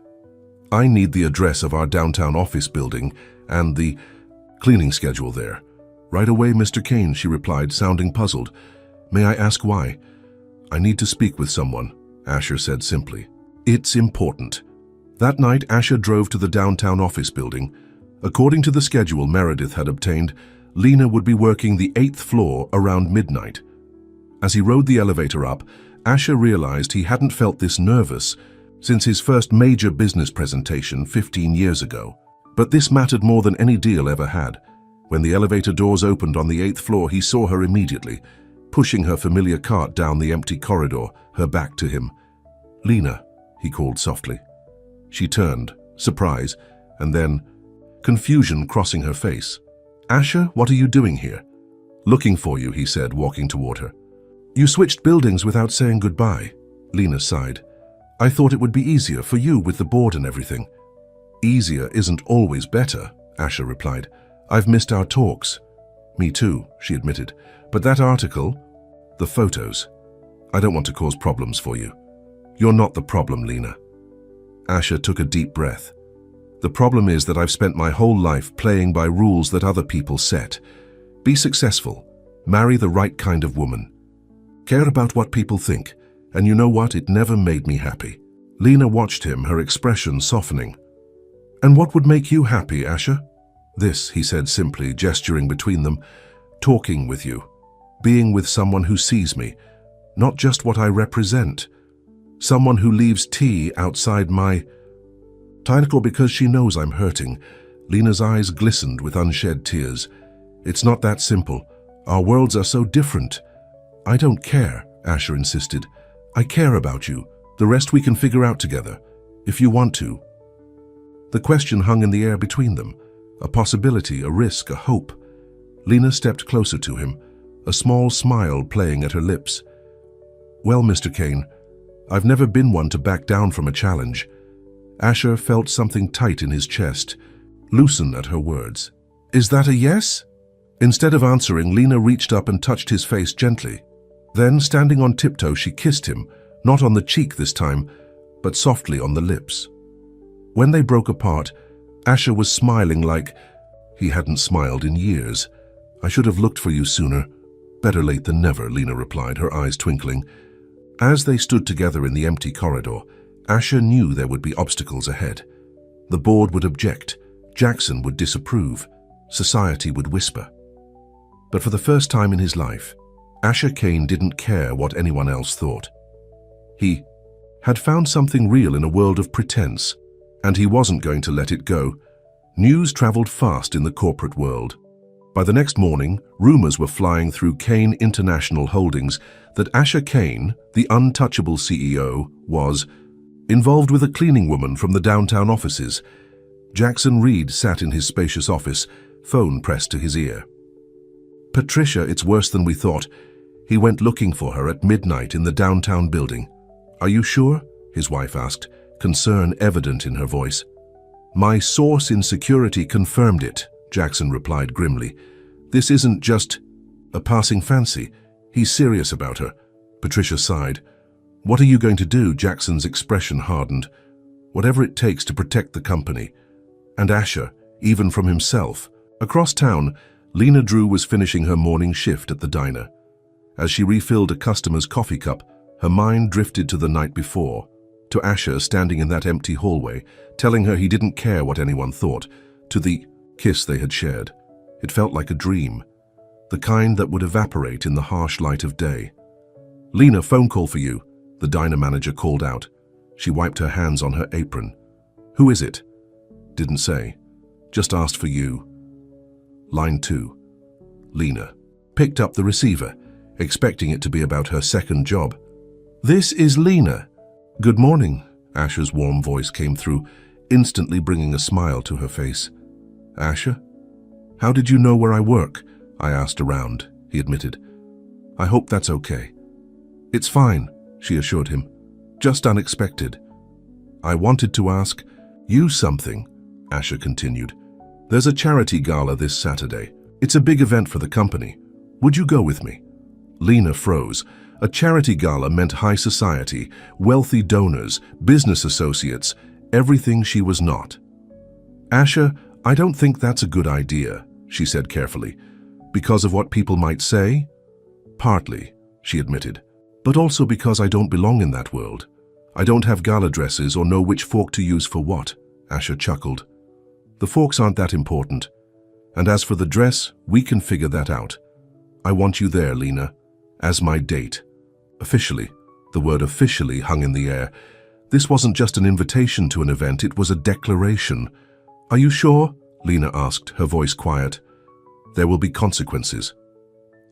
A: I need the address of our downtown office building and the cleaning schedule there. Right away, Mr. Kane, she replied, sounding puzzled. May I ask why? I need to speak with someone, Asher said simply. It's important. That night, Asher drove to the downtown office building. According to the schedule Meredith had obtained, Lena would be working the 8th floor around midnight. As he rode the elevator up, Asher realized he hadn't felt this nervous since his first major business presentation 15 years ago. But this mattered more than any deal ever had. When the elevator doors opened on the 8th floor, he saw her immediately, pushing her familiar cart down the empty corridor, her back to him. Lena, he called softly. She turned, surprise, and then confusion crossing her face. Asher, what are you doing here? Looking for you, he said, walking toward her. You switched buildings without saying goodbye, Lena sighed. I thought it would be easier for you with the board and everything. Easier isn't always better, Asher replied. I've missed our talks. Me too, she admitted. But that article, the photos, I don't want to cause problems for you. You're not the problem, Lena. Asher took a deep breath. The problem is that I've spent my whole life playing by rules that other people set. Be successful. Marry the right kind of woman. Care about what people think. And you know what? It never made me happy. Lena watched him, her expression softening. And what would make you happy, Asher? This, he said simply, gesturing between them. Talking with you. Being with someone who sees me. Not just what I represent. Someone who leaves tea outside my... Technical because she knows I'm hurting. Lena's eyes glistened with unshed tears. It's not that simple. Our worlds are so different. I don't care, Asher insisted. I care about you. The rest we can figure out together, if you want to. The question hung in the air between them. A possibility, a risk, a hope. Lena stepped closer to him, a small smile playing at her lips. Well, Mr. Kane, I've never been one to back down from a challenge. Asher felt something tight in his chest, loosen at her words. Is that a yes? Instead of answering, Lena reached up and touched his face gently. Then, standing on tiptoe, she kissed him, not on the cheek this time, but softly on the lips. When they broke apart, Asher was smiling like he hadn't smiled in years. I should have looked for you sooner. Better late than never, Lena replied, her eyes twinkling. As they stood together in the empty corridor, Asher knew there would be obstacles ahead. The board would object, Jackson would disapprove, society would whisper. But for the first time in his life, Asher Kane didn't care what anyone else thought. He had found something real in a world of pretense, and he wasn't going to let it go. News traveled fast in the corporate world. By the next morning, rumors were flying through Kane International Holdings that Asher Kane, the untouchable CEO, was involved with a cleaning woman from the downtown offices. Jackson Reed sat in his spacious office, phone pressed to his ear. "Patricia, it's worse than we thought. He went looking for her at midnight in the downtown building." "Are you sure?" his wife asked, concern evident in her voice. "My source in security confirmed it," Jackson replied grimly. "This isn't just a passing fancy. He's serious about her." Patricia sighed. "What are you going to do?" Jackson's expression hardened. "Whatever it takes to protect the company. And Asher, even from himself." Across town, Lena Drew was finishing her morning shift at the diner. As she refilled a customer's coffee cup, her mind drifted to the night before, to Asher standing in that empty hallway, telling her he didn't care what anyone thought, to the kiss they had shared. It felt like a dream, the kind that would evaporate in the harsh light of day. "Lena, phone call for you," the diner manager called out. She wiped her hands on her apron. "Who is it?" "Didn't say. Just asked for you." Line 2. Lena picked up the receiver, expecting it to be about her second job. "This is Lena." "Good morning," Asher's warm voice came through, instantly bringing a smile to her face. "Asher? How did you know where I work?" I asked around, he admitted. "I hope that's okay." "It's fine," she assured him. "Just unexpected." "I wanted to ask you something," Asher continued. "There's a charity gala this Saturday. It's a big event for the company. Would you go with me?" Lena froze. A charity gala meant high society, wealthy donors, business associates, everything she was not. "Asher, I don't think that's a good idea," she said carefully. "Because of what people might say?" "Partly," she admitted. "But also because I don't belong in that world. I don't have gala dresses or know which fork to use for what," Asher chuckled. "The forks aren't that important. And as for the dress, we can figure that out. I want you there, Lena, as my date." Officially. The word officially hung in the air. This wasn't just an invitation to an event, it was a declaration. "Are you sure?" Lena asked, her voice quiet. "There will be consequences."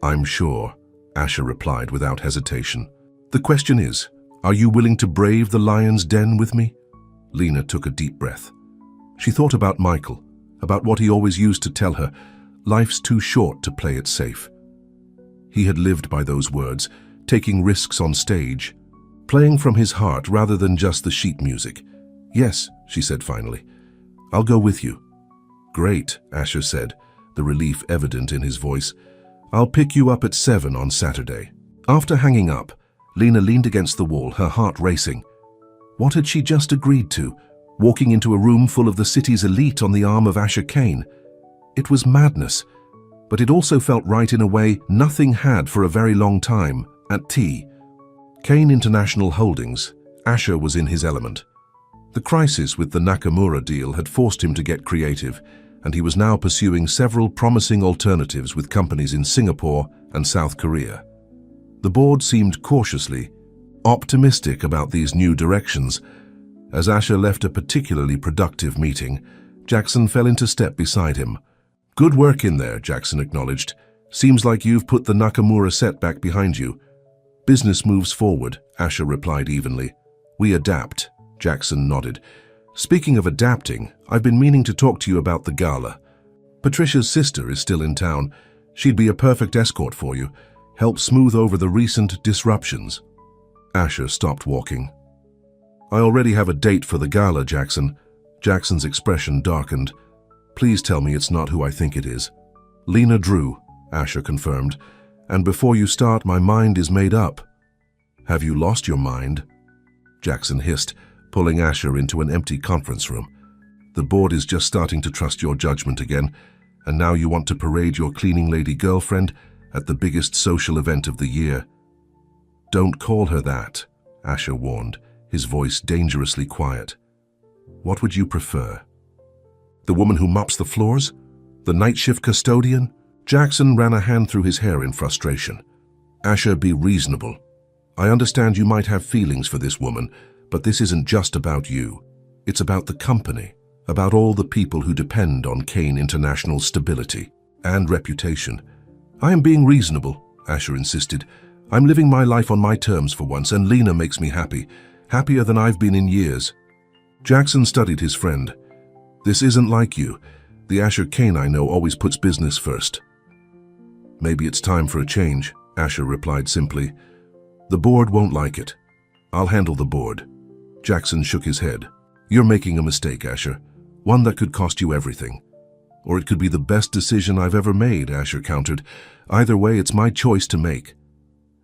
A: "I'm sure," Asher replied without hesitation. "The question is, are you willing to brave the lion's den with me?" Lena took a deep breath. She thought about Michael, about what he always used to tell her, life's too short to play it safe. He had lived by those words, taking risks on stage, playing from his heart rather than just the sheet music. "Yes," she said finally. "I'll go with you." "Great," Asher said, the relief evident in his voice. "I'll pick you up at 7 on Saturday." After hanging up, Lena leaned against the wall, her heart racing. What had she just agreed to? Walking into a room full of the city's elite on the arm of Asher Kane. It was madness, but it also felt right in a way nothing had for a very long time. At tea, Kane International Holdings, Asher was in his element. The crisis with the Nakamura deal had forced him to get creative, and he was now pursuing several promising alternatives with companies in Singapore and South Korea. The board seemed cautiously optimistic about these new directions. As Asher left a particularly productive meeting, Jackson fell into step beside him. "Good work in there," Jackson acknowledged. "Seems like you've put the Nakamura setback behind you." "Business moves forward," Asher replied evenly. "We adapt," Jackson nodded. "Speaking of adapting, I've been meaning to talk to you about the gala. Patricia's sister is still in town. She'd be a perfect escort for you, help smooth over the recent disruptions." Asher stopped walking. "I already have a date for the gala, Jackson." Jackson's expression darkened. "Please tell me it's not who I think it is." "Lena Drew," Asher confirmed. "And before you start, my mind is made up." "Have you lost your mind?" Jackson hissed, pulling Asher into an empty conference room. "The board is just starting to trust your judgment again, and now you want to parade your cleaning lady girlfriend at the biggest social event of the year." "Don't call her that," Asher warned, his voice dangerously quiet. "What would you prefer? The woman who mops the floors? The night shift custodian?" Jackson ran a hand through his hair in frustration. "Asher, be reasonable. I understand you might have feelings for this woman, but this isn't just about you. It's about the company, about all the people who depend on Kane International's stability." and reputation. I am being reasonable, Asher insisted. I'm living my life on my terms for once, and Lena makes me happy. Happier than I've been in years. Jackson studied his friend. This isn't like you. The Asher Kane I know always puts business first. Maybe it's time for a change, Asher replied simply. The board won't like it. I'll handle the board. Jackson shook his head. You're making a mistake, Asher. One that could cost you everything. Or it could be the best decision I've ever made, Asher countered. Either way, it's my choice to make.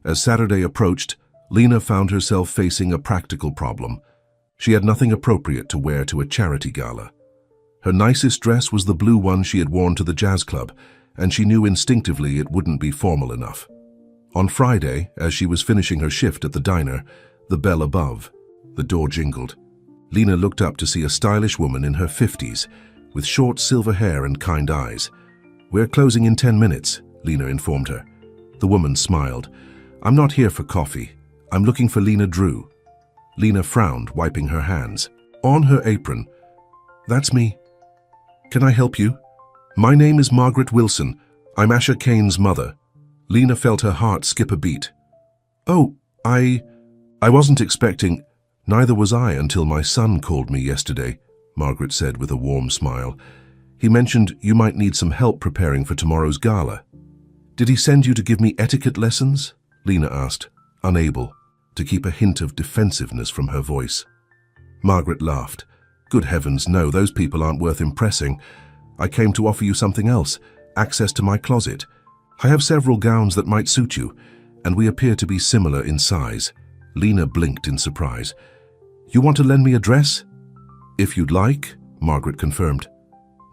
A: As Saturday approached, Lena found herself facing a practical problem. She had nothing appropriate to wear to a charity gala. Her nicest dress was the blue one she had worn to the jazz club, and she knew instinctively it wouldn't be formal enough. On Friday, as she was finishing her shift at the diner, the bell above, the door jingled. Lena looked up to see a stylish woman in her 50s, with short silver hair and kind eyes. We're closing in 10 minutes, Lena informed her. The woman smiled. I'm not here for coffee. I'm looking for Lena Drew. Lena frowned, wiping her hands. On her apron. That's me. Can I help you? My name is Margaret Wilson. I'm Asher Kane's mother. Lena felt her heart skip a beat. Oh, I wasn't expecting. Neither was I until my son called me yesterday, Margaret said with a warm smile. He mentioned you might need some help preparing for tomorrow's gala. Did he send you to give me etiquette lessons? Lena asked, unable to keep a hint of defensiveness from her voice. Margaret laughed. Good heavens, no, those people aren't worth impressing. I came to offer you something else, access to my closet. I have several gowns that might suit you, and we appear to be similar in size. Lena blinked in surprise. You want to lend me a dress? If you'd like, Margaret confirmed.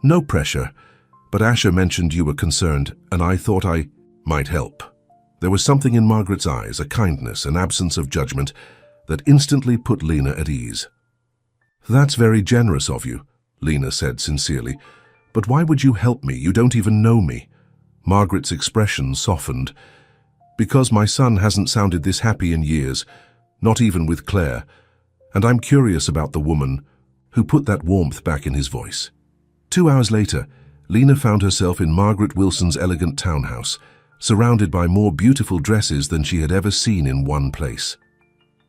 A: No pressure, but Asher mentioned you were concerned, and I thought I might help. There was something in Margaret's eyes, a kindness, an absence of judgment, that instantly put Lena at ease. That's very generous of you, Lena said sincerely. But why would you help me? You don't even know me. Margaret's expression softened. Because my son hasn't sounded this happy in years, not even with Claire, and I'm curious about the woman who put that warmth back in his voice. 2 hours later, Lena found herself in Margaret Wilson's elegant townhouse, surrounded by more beautiful dresses than she had ever seen in one place.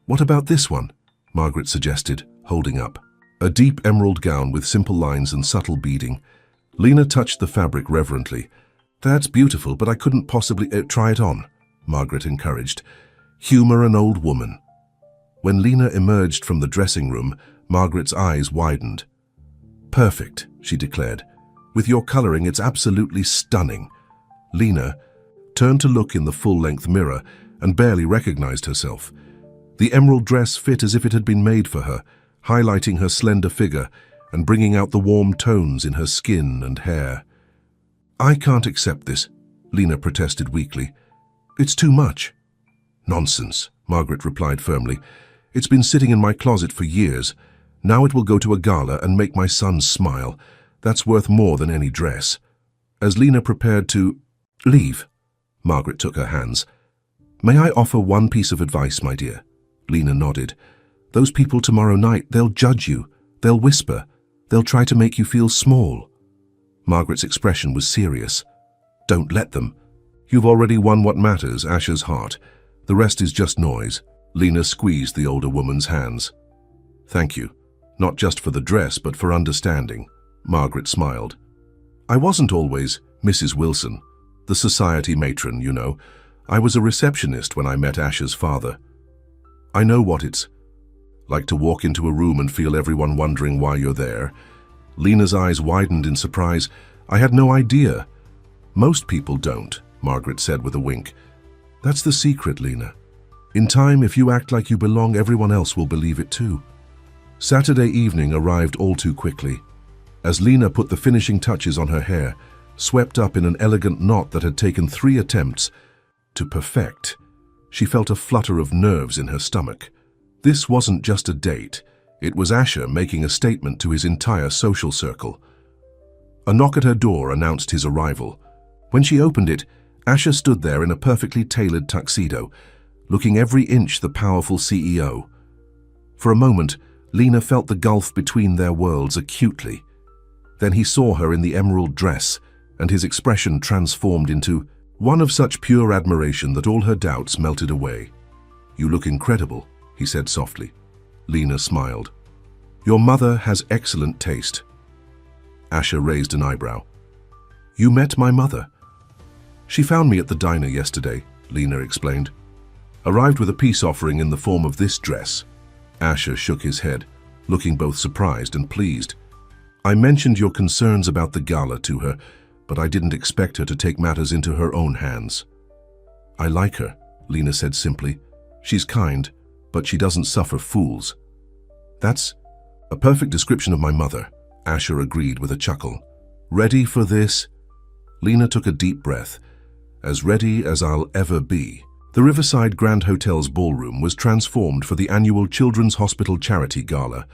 A: What about this one? Margaret suggested, holding up. A deep emerald gown with simple lines and subtle beading. Lena touched the fabric reverently. That's beautiful, but I couldn't possibly try it on, Margaret encouraged. Humor an old woman. When Lena emerged from the dressing room, Margaret's eyes widened. Perfect, she declared. With your coloring, it's absolutely stunning. Lena turned to look in the full-length mirror and barely recognized herself. The emerald dress fit as if it had been made for her, highlighting her slender figure and bringing out the warm tones in her skin and hair. I can't accept this, Lena protested weakly. It's too much. Nonsense, Margaret replied firmly. It's been sitting in my closet for years. Now it will go to a gala and make my son smile. That's worth more than any dress. As Lena prepared to leave, Margaret took her hands. May I offer one piece of advice, my dear? Lena nodded. Those people tomorrow night, they'll judge you. They'll whisper. They'll try to make you feel small. Margaret's expression was serious. Don't let them. You've already won what matters, Asher's heart. The rest is just noise. Lena squeezed the older woman's hands. Thank you. Not just for the dress, but for understanding. Margaret smiled. I wasn't always Mrs. Wilson, the society matron, you know. I was a receptionist when I met Asher's father. I know what it's like to walk into a room and feel everyone wondering why you're there. Lena's eyes widened in surprise. I had no idea. Most people don't, Margaret said with a wink. That's the secret, Lena. In time, if you act like you belong, everyone else will believe it too. Saturday evening arrived all too quickly. As Lena put the finishing touches on her hair, swept up in an elegant knot that had taken 3 attempts to perfect, she felt a flutter of nerves in her stomach. This wasn't just a date. It was Asher making a statement to his entire social circle. A knock at her door announced his arrival. When she opened it, Asher stood there in a perfectly tailored tuxedo, looking every inch the powerful CEO. For a moment, Lena felt the gulf between their worlds acutely. Then he saw her in the emerald dress and his expression transformed into one of such pure admiration that all her doubts melted away. "You look incredible," he said softly. Lena smiled. "Your mother has excellent taste." Asher raised an eyebrow. "You met my mother?" "She found me at the diner yesterday," Lena explained. "Arrived with a peace offering in the form of this dress." Asher shook his head, looking both surprised and pleased. "I mentioned your concerns about the gala to her, but I didn't expect her to take matters into her own hands." "I like her," Lena said simply. "She's kind, but she doesn't suffer fools." "That's a perfect description of my mother," Asher agreed with a chuckle. "Ready for this?" Lena took a deep breath. "As ready as I'll ever be." The Riverside Grand Hotel's ballroom was transformed for the annual Children's Hospital Charity Gala.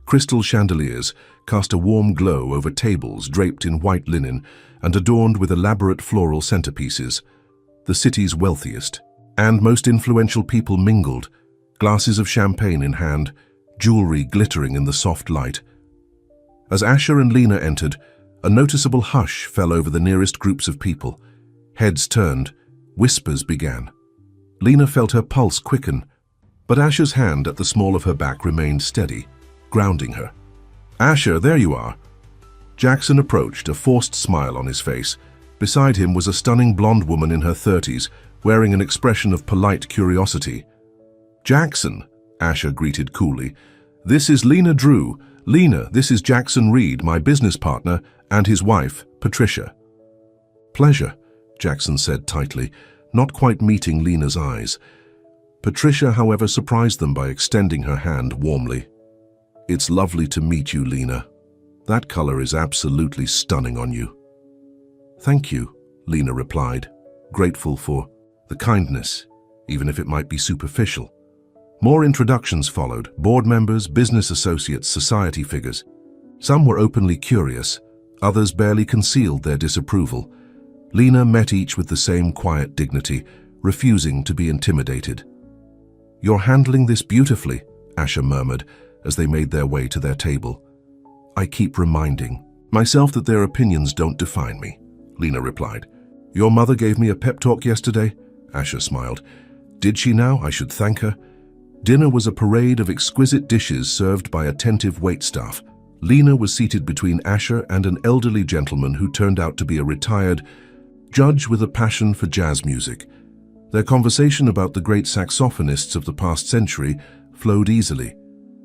A: Crystal chandeliers cast a warm glow over tables draped in white linen and adorned with elaborate floral centerpieces. The city's wealthiest and most influential people mingled, glasses of champagne in hand, jewelry glittering in the soft light. As Asher and Lena entered, a noticeable hush fell over the nearest groups of people. Heads turned, whispers began. Lena felt her pulse quicken, but Asher's hand at the small of her back remained steady, grounding her. "Asher, there you are." Jackson approached, a forced smile on his face. Beside him was a stunning blonde woman in her 30s, wearing an expression of polite curiosity. "Jackson," Asher greeted coolly. "This is Lena Drew. Lena, this is Jackson Reed, my business partner, and his wife, Patricia." "Pleasure," Jackson said tightly, not quite meeting Lena's eyes. Patricia, however, surprised them by extending her hand warmly. "It's lovely to meet you, Lena. That color is absolutely stunning on you." "Thank you," Lena replied, grateful for the kindness, even if it might be superficial. More introductions followed, board members, business associates, society figures. Some were openly curious, others barely concealed their disapproval. Lena met each with the same quiet dignity, refusing to be intimidated. "You're handling this beautifully," Asher murmured as they made their way to their table. "I keep reminding myself that their opinions don't define me," Lena replied. "Your mother gave me a pep talk yesterday?" Asher smiled. "Did she now? I should thank her." Dinner was a parade of exquisite dishes served by attentive waitstaff. Lena was seated between Asher and an elderly gentleman who turned out to be a retired judge with a passion for jazz music. Their conversation about the great saxophonists of the past century flowed easily,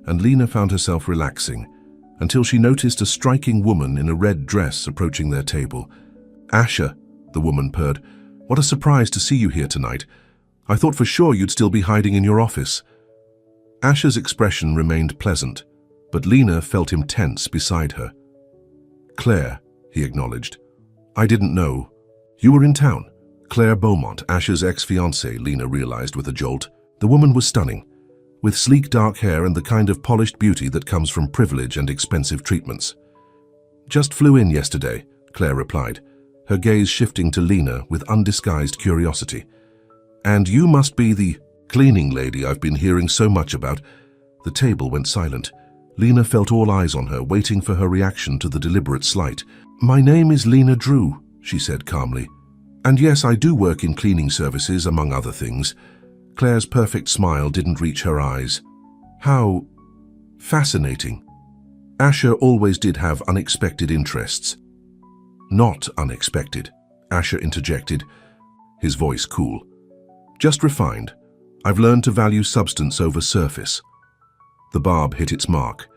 A: and Lena found herself relaxing, until she noticed a striking woman in a red dress approaching their table. "Asher," the woman purred, "what a surprise to see you here tonight. I thought for sure you'd still be hiding in your office." Asher's expression remained pleasant, but Lena felt him tense beside her. "Claire," he acknowledged. "I didn't know. You were in town." Claire Beaumont, Asher's ex-fiancée, Lena realized with a jolt. The woman was stunning, with sleek dark hair and the kind of polished beauty that comes from privilege and expensive treatments. "Just flew in yesterday," Claire replied, her gaze shifting to Lena with undisguised curiosity. "And you must be the cleaning lady I've been hearing so much about." The table went silent. Lena felt all eyes on her, waiting for her reaction to the deliberate slight. "My name is Lena Drew," she said calmly. "And yes, I do work in cleaning services, among other things." Claire's perfect smile didn't reach her eyes. "How fascinating." Asher always did have unexpected interests. "Not unexpected," Asher interjected, his voice cool. "Just refined. I've learned to value substance over surface." The barb hit its mark.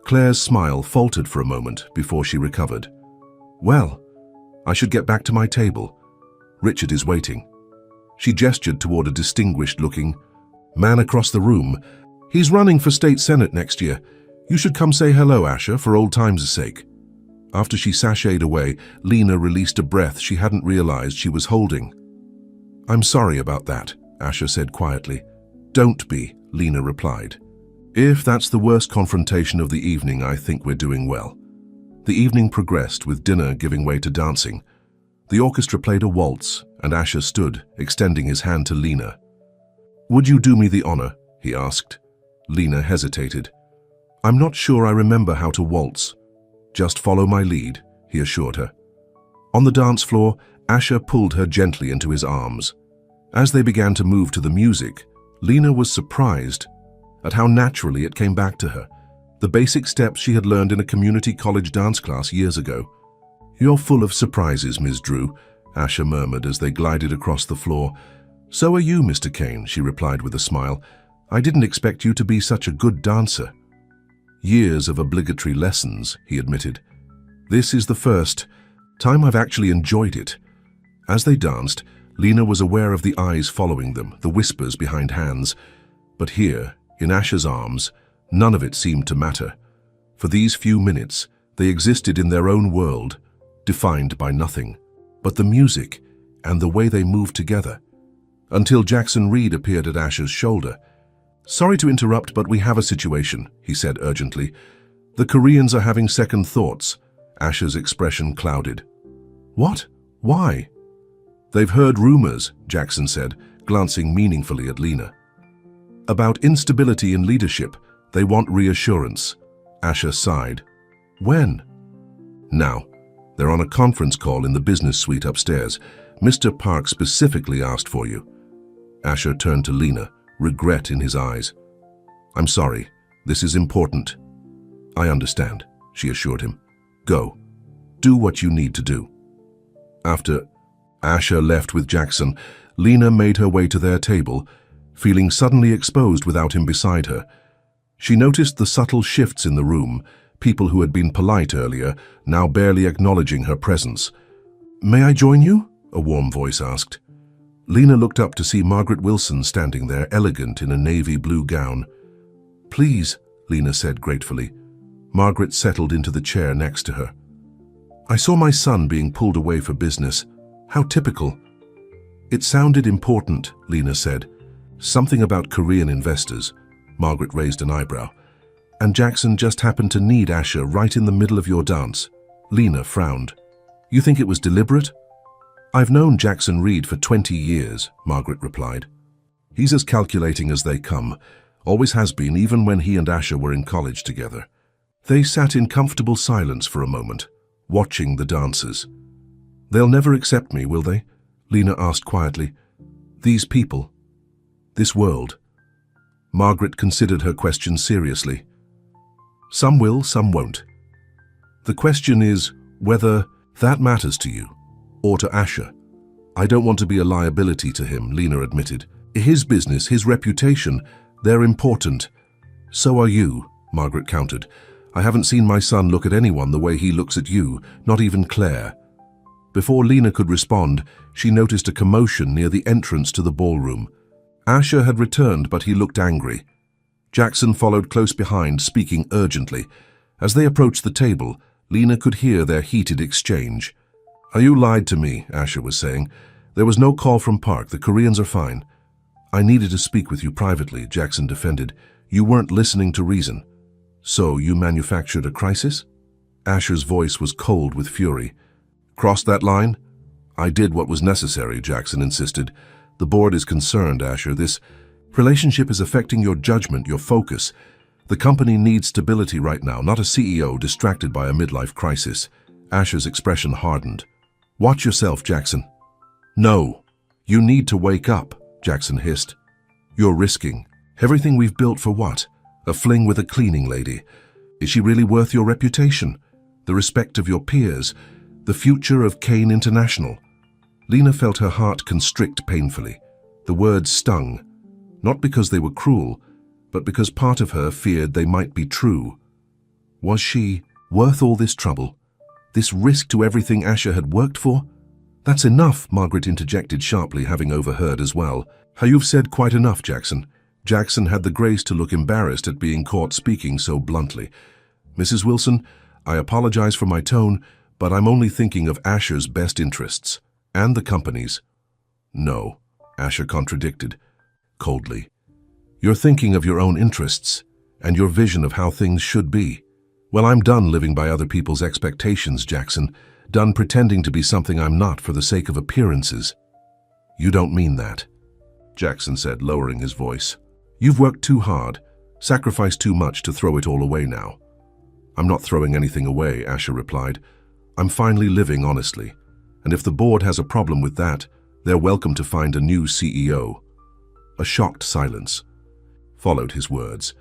A: Claire's smile faltered for a moment before she recovered. "Well, I should get back to my table. Richard is waiting." She gestured toward a distinguished-looking man across the room. "He's running for state senate next year. You should come say hello, Asher, for old times' sake." After she sashayed away, Lena released a breath she hadn't realized she was holding. "I'm sorry about that," Asher said quietly. "Don't be," Lena replied. "If that's the worst confrontation of the evening, I think we're doing well." The evening progressed, with dinner giving way to dancing. The orchestra played a waltz, and Asher stood, extending his hand to Lena. "Would you do me the honor?" he asked. Lena hesitated. "I'm not sure I remember how to waltz." "Just follow my lead," he assured her. On the dance floor, Asher pulled her gently into his arms. As they began to move to the music, Lena was surprised at how naturally it came back to her, the basic steps she had learned in a community college dance class years ago. "You're full of surprises, Ms. Drew," Asher murmured as they glided across the floor. "So are you, Mr. Kane," she replied with a smile. "I didn't expect you to be such a good dancer." "Years of obligatory lessons," he admitted. "This is the first time I've actually enjoyed it." As they danced, Lena was aware of the eyes following them, the whispers behind hands. But here, in Asher's arms, none of it seemed to matter. For these few minutes, they existed in their own world, defined by nothing but the music and the way they moved together. Until Jackson Reed appeared at Asher's shoulder. "Sorry to interrupt, but we have a situation," he said urgently. "The Koreans are having second thoughts." Asher's expression clouded. "What? Why?" "They've heard rumors," Jackson said, glancing meaningfully at Lena. "About instability in leadership. They want reassurance." Asher sighed. "When?" "Now. They're on a conference call in the business suite upstairs. Mr. Park specifically asked for you." Asher turned to Lena, regret in his eyes. "I'm sorry. This is important." "I understand," she assured him. "Go. Do what you need to do." After Asher left with Jackson, Lena made her way to their table, feeling suddenly exposed without him beside her. She noticed the subtle shifts in the room, people who had been polite earlier, now barely acknowledging her presence. "May I join you?" a warm voice asked. Lena looked up to see Margaret Wilson standing there, elegant in a navy blue gown. "Please," Lena said gratefully. Margaret settled into the chair next to her. "I saw my son being pulled away for business. How typical." "It sounded important," Lena said. "Something about Korean investors." Margaret raised an eyebrow. "And Jackson just happened to need Asher right in the middle of your dance." Lena frowned. "You think it was deliberate?" "I've known Jackson Reed for 20 years, Margaret replied. "He's as calculating as they come. Always has been, even when he and Asher were in college together." They sat in comfortable silence for a moment, watching the dancers. "They'll never accept me, will they?" Lena asked quietly. "These people? This world?" Margaret considered her question seriously. "Some will, some won't. The question is whether that matters to you, or to Asher." "I don't want to be a liability to him," Lena admitted. "His business, his reputation, they're important." "So are you," Margaret countered. "I haven't seen my son look at anyone the way he looks at you, not even Claire." Before Lena could respond, she noticed a commotion near the entrance to the ballroom. Asher had returned, but he looked angry. Jackson followed close behind, speaking urgently. As they approached the table, Lena could hear their heated exchange. "You lied to me," Asher was saying. "There was no call from Park. The Koreans are fine." "I needed to speak with you privately," Jackson defended. "You weren't listening to reason." "So you manufactured a crisis?" Asher's voice was cold with fury. "Crossed that line?" "I did what was necessary," Jackson insisted. "The board is concerned, Asher. This relationship is affecting your judgment, your focus. The company needs stability right now, not a CEO distracted by a midlife crisis." Asher's expression hardened. "Watch yourself, Jackson." "No. You need to wake up," Jackson hissed. "You're risking everything we've built for what? A fling with a cleaning lady. Is she really worth your reputation? The respect of your peers? The future of Kane International?" Lena felt her heart constrict painfully. The words stung, not because they were cruel, but because part of her feared they might be true. Was she worth all this trouble? This risk to everything Asher had worked for? "That's enough," Margaret interjected sharply, having overheard as well. "You've said quite enough, Jackson." Jackson had the grace to look embarrassed at being caught speaking so bluntly. "Mrs. Wilson, I apologize for my tone, but I'm only thinking of Asher's best interests. And the company's." "No," Asher contradicted, coldly. "You're thinking of your own interests, and your vision of how things should be. Well, I'm done living by other people's expectations, Jackson. Done pretending to be something I'm not for the sake of appearances." "You don't mean that," Jackson said, lowering his voice. "You've worked too hard, sacrificed too much to throw it all away now." "I'm not throwing anything away," Asher replied. "I'm finally living honestly. And if the board has a problem with that, they're welcome to find a new CEO. A shocked silence followed his words.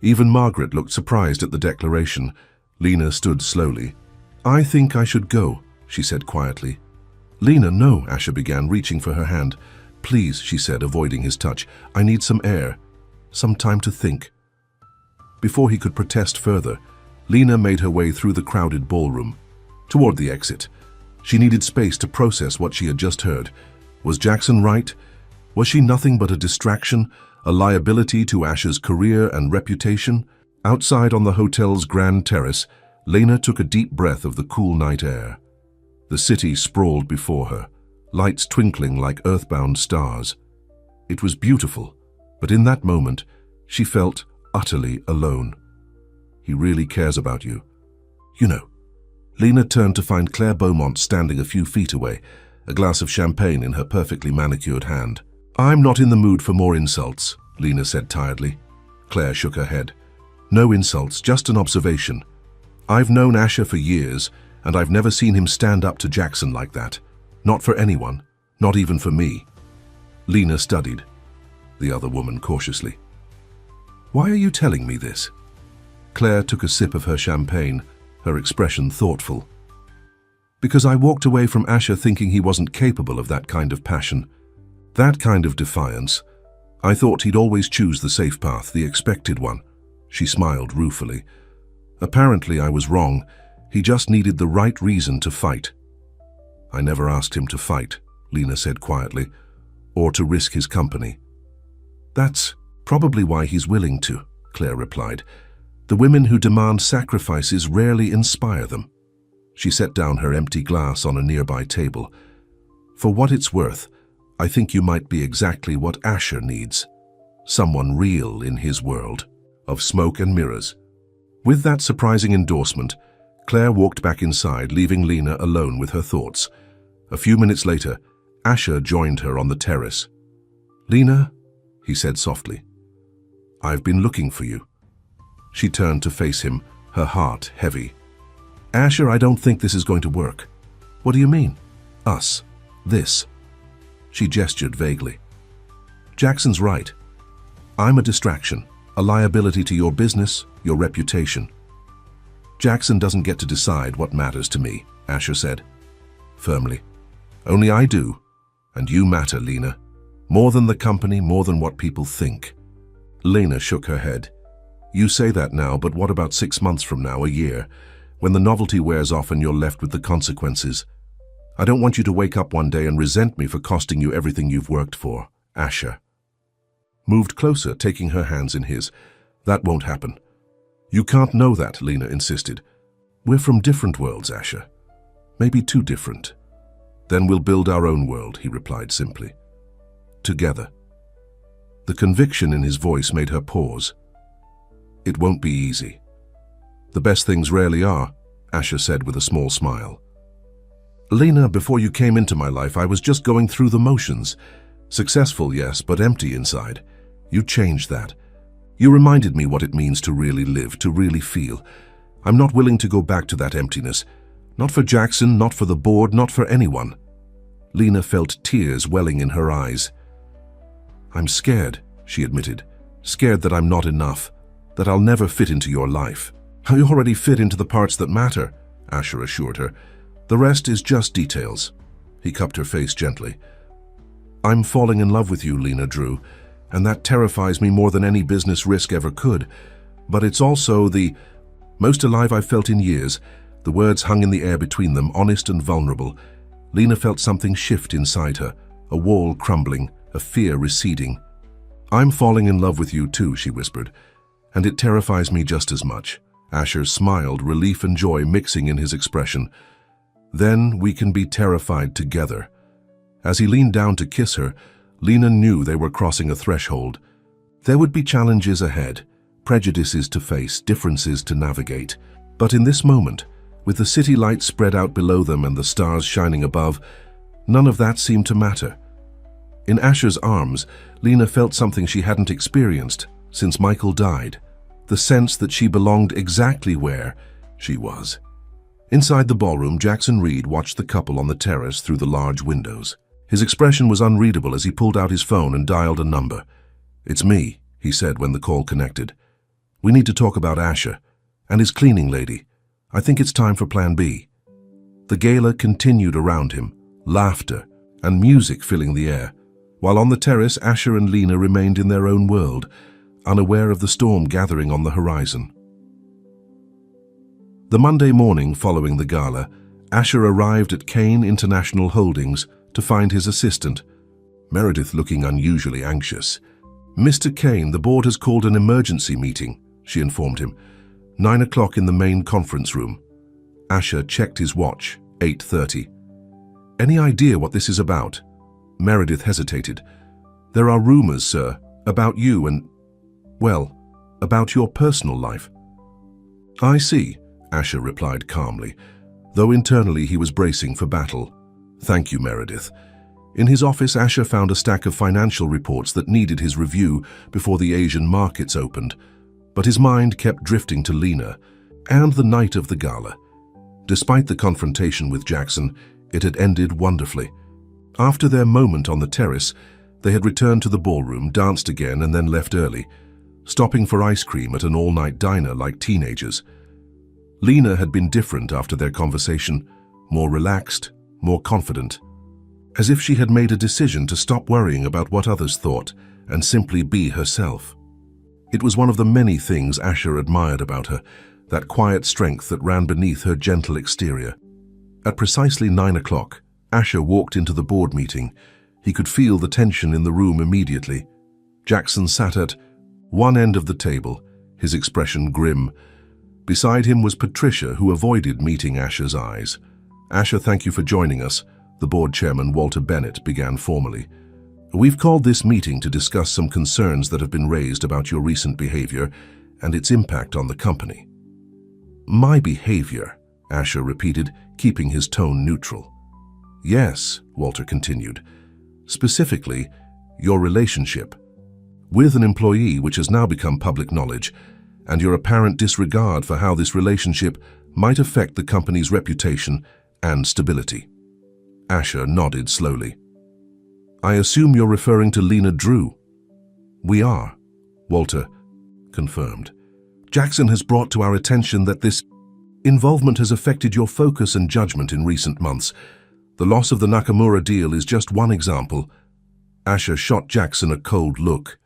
A: Even Margaret looked surprised at the declaration. Lena stood slowly. "I think I should go," she said quietly. "Lena, no," Asher began, reaching for her hand. "Please," she said, avoiding his touch. "I need some air, some time to think." Before he could protest further, Lena made her way through the crowded ballroom, toward the exit. She needed space to process what she had just heard. Was Jackson right? Was she nothing but a distraction, a liability to Asher's career and reputation? Outside on the hotel's grand terrace, Lena took a deep breath of the cool night air. The city sprawled before her, lights twinkling like earthbound stars. It was beautiful, but in that moment, she felt utterly alone. He really cares about you. You know. Lena turned to find Claire Beaumont standing a few feet away, a glass of champagne in her perfectly manicured hand. "I'm not in the mood for more insults," Lena said tiredly. Claire shook her head. "No insults, just an observation. I've known Asher for years, and I've never seen him stand up to Jackson like that. Not for anyone, not even for me." Lena studied the other woman cautiously. "Why are you telling me this?" Claire took a sip of her champagne, her expression thoughtful. "Because I walked away from Asher thinking he wasn't capable of that kind of passion, that kind of defiance. I thought he'd always choose the safe path, the expected one." She smiled ruefully. "Apparently I was wrong. He just needed the right reason to fight." "I never asked him to fight," Lena said quietly, "or to risk his company." "That's probably why he's willing to," Claire replied. "The women who demand sacrifices rarely inspire them." She set down her empty glass on a nearby table. "For what it's worth, I think you might be exactly what Asher needs. Someone real in his world of smoke and mirrors." With that surprising endorsement, Claire walked back inside, leaving Lena alone with her thoughts. A few minutes later, Asher joined her on the terrace. "Lena," he said softly, "I've been looking for you." She turned to face him, her heart heavy. "Asher, I don't think this is going to work." "What do you mean?" "Us. This." She gestured vaguely. "Jackson's right. I'm a distraction, a liability to your business, your reputation." "Jackson doesn't get to decide what matters to me," Asher said firmly. "Only I do, and you matter, Lena. More than the company, more than what people think." Lena shook her head. "You say that now, but what about 6 months from now, a year, when the novelty wears off and you're left with the consequences? I don't want you to wake up one day and resent me for costing you everything you've worked for." Asher moved closer, taking her hands in his. "That won't happen." "You can't know that," Lena insisted. "We're from different worlds, Asher. Maybe too different." "Then we'll build our own world," he replied simply. "Together." The conviction in his voice made her pause. "It won't be easy." "The best things rarely are," Asher said with a small smile. "Lena, before you came into my life, I was just going through the motions. Successful, yes, but empty inside. You changed that. You reminded me what it means to really live, to really feel. I'm not willing to go back to that emptiness. Not for Jackson, not for the board, not for anyone." Lena felt tears welling in her eyes. "I'm scared," she admitted. "Scared that I'm not enough, that I'll never fit into your life." "I already fit into the parts that matter," Asher assured her. "The rest is just details." He cupped her face gently. "I'm falling in love with you, Lena Drew, and that terrifies me more than any business risk ever could. But it's also the most alive I've felt in years." The words hung in the air between them, honest and vulnerable. Lena felt something shift inside her, a wall crumbling, a fear receding. "I'm falling in love with you too," she whispered, "and it terrifies me just as much." Asher smiled, relief and joy mixing in his expression. "Then we can be terrified together." As he leaned down to kiss her, Lena knew they were crossing a threshold. There would be challenges ahead, prejudices to face, differences to navigate. But in this moment, with the city lights spread out below them and the stars shining above, none of that seemed to matter. In Asher's arms, Lena felt something she hadn't experienced since Michael died, the sense that she belonged exactly where she was. Inside the ballroom, Jackson Reed watched the couple on the terrace through the large windows. His expression was unreadable as he pulled out his phone and dialed a number. "It's me," he said when the call connected. "We need to talk about Asher and his cleaning lady. I think it's time for Plan B." The gala continued around him, laughter and music filling the air, while on the terrace Asher and Lena remained in their own world, unaware of the storm gathering on the horizon. The Monday morning following the gala, Asher arrived at Kane International Holdings to find his assistant, Meredith, looking unusually anxious. "Mr. Kane, the board has called an emergency meeting," she informed him. 9 o'clock in the main conference room. Asher checked his watch, 8:30. "Any idea what this is about?" Meredith hesitated. "There are rumors, sir, about you and, well, about your personal life." "I see," Asher replied calmly, though internally he was bracing for battle. "Thank you, Meredith." In his office, Asher found a stack of financial reports that needed his review before the Asian markets opened, but his mind kept drifting to Lena and the night of the gala. Despite the confrontation with Jackson, it had ended wonderfully. After their moment on the terrace, they had returned to the ballroom, danced again, and then left early, stopping for ice cream at an all-night diner like teenagers. Lena had been different after their conversation, more relaxed, more confident, as if she had made a decision to stop worrying about what others thought and simply be herself. It was one of the many things Asher admired about her, that quiet strength that ran beneath her gentle exterior. At precisely 9 o'clock, Asher walked into the board meeting. He could feel the tension in the room immediately. Jackson sat at one end of the table, his expression grim. Beside him was Patricia, who avoided meeting Asher's eyes. "Asher, thank you for joining us," the board chairman, Walter Bennett, began formally. "We've called this meeting to discuss some concerns that have been raised about your recent behavior and its impact on the company." "My behavior," Asher repeated, keeping his tone neutral. "Yes," Walter continued. "Specifically, your relationship with an employee, which has now become public knowledge, and your apparent disregard for how this relationship might affect the company's reputation and stability." Asher nodded slowly. "I assume you're referring to Lena Drew." "We are," Walter confirmed. "Jackson has brought to our attention that this involvement has affected your focus and judgment in recent months. The loss of the Nakamura deal is just one example." Asher shot Jackson a cold look.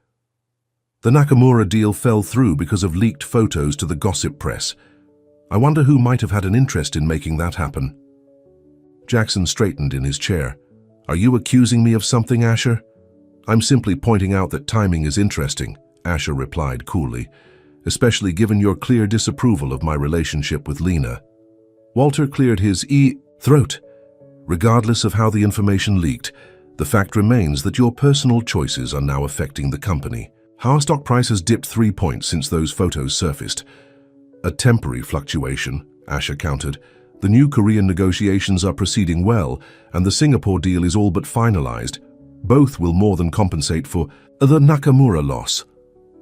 A: "The Nakamura deal fell through because of leaked photos to the gossip press. I wonder who might have had an interest in making that happen." Jackson straightened in his chair. "Are you accusing me of something, Asher?" "I'm simply pointing out that timing is interesting," Asher replied coolly, "especially given your clear disapproval of my relationship with Lena." Walter cleared his throat. "Regardless of how the information leaked, the fact remains that your personal choices are now affecting the company. Our stock price has dipped 3 points since those photos surfaced." "A temporary fluctuation," Asher countered. "The new Korean negotiations are proceeding well, and the Singapore deal is all but finalized. Both will more than compensate for the Nakamura loss."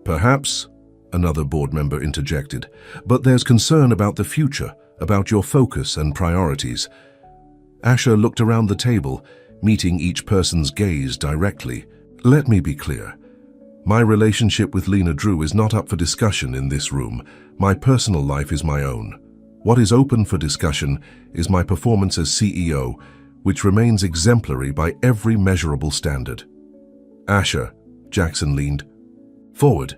A: "Perhaps," another board member interjected, "but there's concern about the future, about your focus and priorities." Asher looked around the table, meeting each person's gaze directly. "Let me be clear. My relationship with Lena Drew is not up for discussion in this room. My personal life is my own. What is open for discussion is my performance as CEO, which remains exemplary by every measurable standard." "Asher," Jackson leaned forward,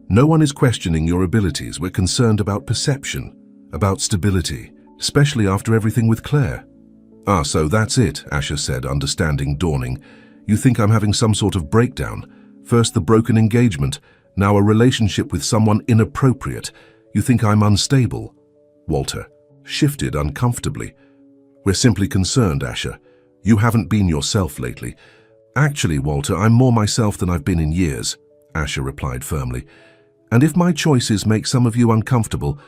A: "no one is questioning your abilities. We're concerned about perception, about stability, especially after everything with Claire." "Ah, so that's it," Asher said, understanding dawning. "You think I'm having some sort of breakdown? First the broken engagement, now a relationship with someone inappropriate. You think I'm unstable?" Walter shifted uncomfortably. "We're simply concerned, Asher. You haven't been yourself lately." "Actually, Walter, I'm more myself than I've been in years," Asher replied firmly. "And if my choices make some of you uncomfortable,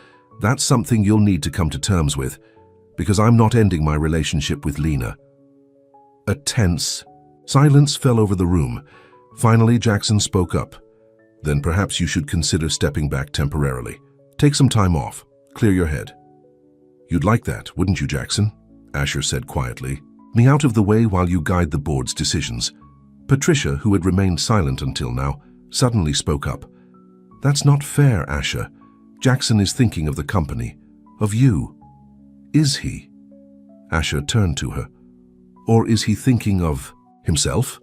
A: that's something you'll need to come to terms with, because I'm not ending my relationship with Lena." A tense silence fell over the room. Finally, Jackson spoke up. "Then perhaps you should consider stepping back temporarily. Take some time off. Clear your head." You'd like that, wouldn't you, Jackson? Asher said quietly. Me out of the way while you guide the board's decisions. Patricia, who had remained silent until now, suddenly spoke up. That's not fair, Asher. Jackson is thinking of the company, of you. Is he? Asher turned to her. Or is he thinking of himself?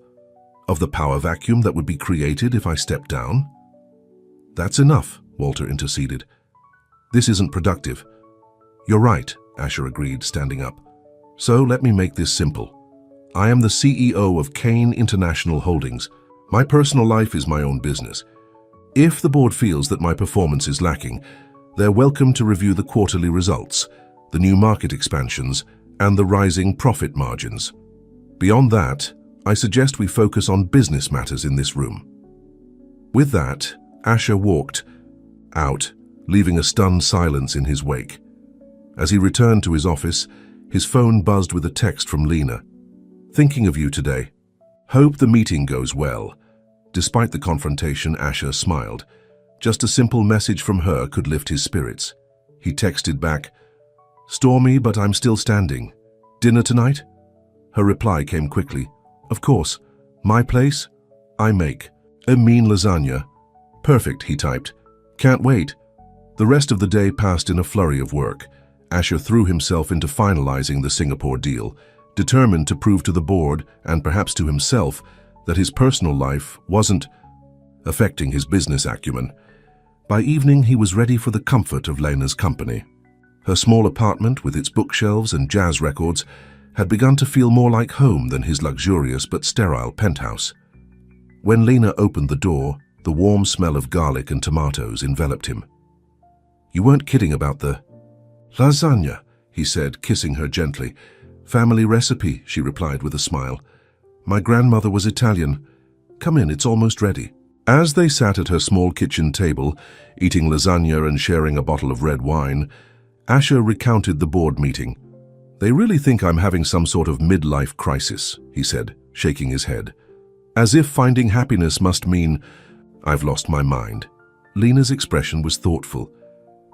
A: Of the power vacuum that would be created if I stepped down? That's enough, Walter interceded. This isn't productive. You're right, Asher agreed, standing up. So let me make this simple. I am the CEO of Kane International Holdings. My personal life is my own business. If the board feels that my performance is lacking, they're welcome to review the quarterly results, the new market expansions, and the rising profit margins. Beyond that, I suggest we focus on business matters in this room. With that, Asher walked out, leaving a stunned silence in his wake. As he returned to his office, his phone buzzed with a text from Lena. Thinking of you today. Hope the meeting goes well. Despite the confrontation, Asher smiled. Just a simple message from her could lift his spirits. He texted back, Stormy, but I'm still standing. Dinner tonight? Her reply came quickly. Of course. My place? I make. A mean lasagna. Perfect, he typed. Can't wait. The rest of the day passed in a flurry of work. Asher threw himself into finalizing the Singapore deal, determined to prove to the board, and perhaps to himself, that his personal life wasn't affecting his business acumen. By evening, he was ready for the comfort of Lena's company. Her small apartment, with its bookshelves and jazz records, had begun to feel more like home than his luxurious but sterile penthouse. When Lena opened the door, the warm smell of garlic and tomatoes enveloped him. You weren't kidding about the lasagna, he said, kissing her gently. Family recipe, she replied with a smile. My grandmother was Italian. Come in, it's almost ready. As they sat at her small kitchen table, eating lasagna and sharing a bottle of red wine, Asher recounted the board meeting. They really think I'm having some sort of midlife crisis, he said, shaking his head. As if finding happiness must mean I've lost my mind. Lena's expression was thoughtful.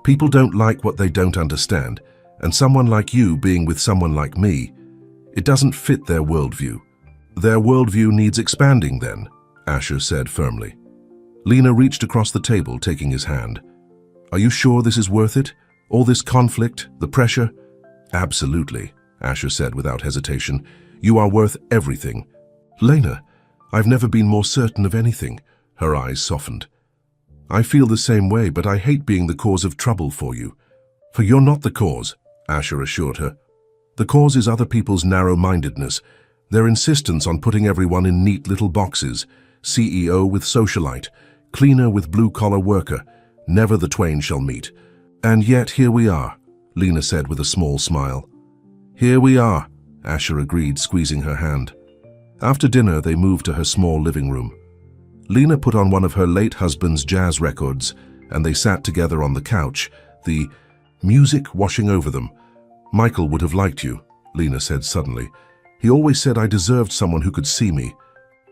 A: People don't like what they don't understand, and someone like you being with someone like me, it doesn't fit their worldview. Their worldview needs expanding then, Asher said firmly. Lena reached across the table, taking his hand. Are you sure this is worth it? All this conflict, the pressure? Absolutely, Asher said without hesitation. You are worth everything. Lena, I've never been more certain of anything. Her eyes softened. I feel the same way, but I hate being the cause of trouble for you. For you're not the cause, Asher assured her. The cause is other people's narrow-mindedness, their insistence on putting everyone in neat little boxes, CEO with socialite, cleaner with blue-collar worker, never the twain shall meet. And yet here we are, Lena said with a small smile. Here we are, Asher agreed, squeezing her hand. After dinner, they moved to her small living room. Lena put on one of her late husband's jazz records, and they sat together on the couch, the music washing over them. Michael would have liked you, Lena said suddenly. He always said I deserved someone who could see me.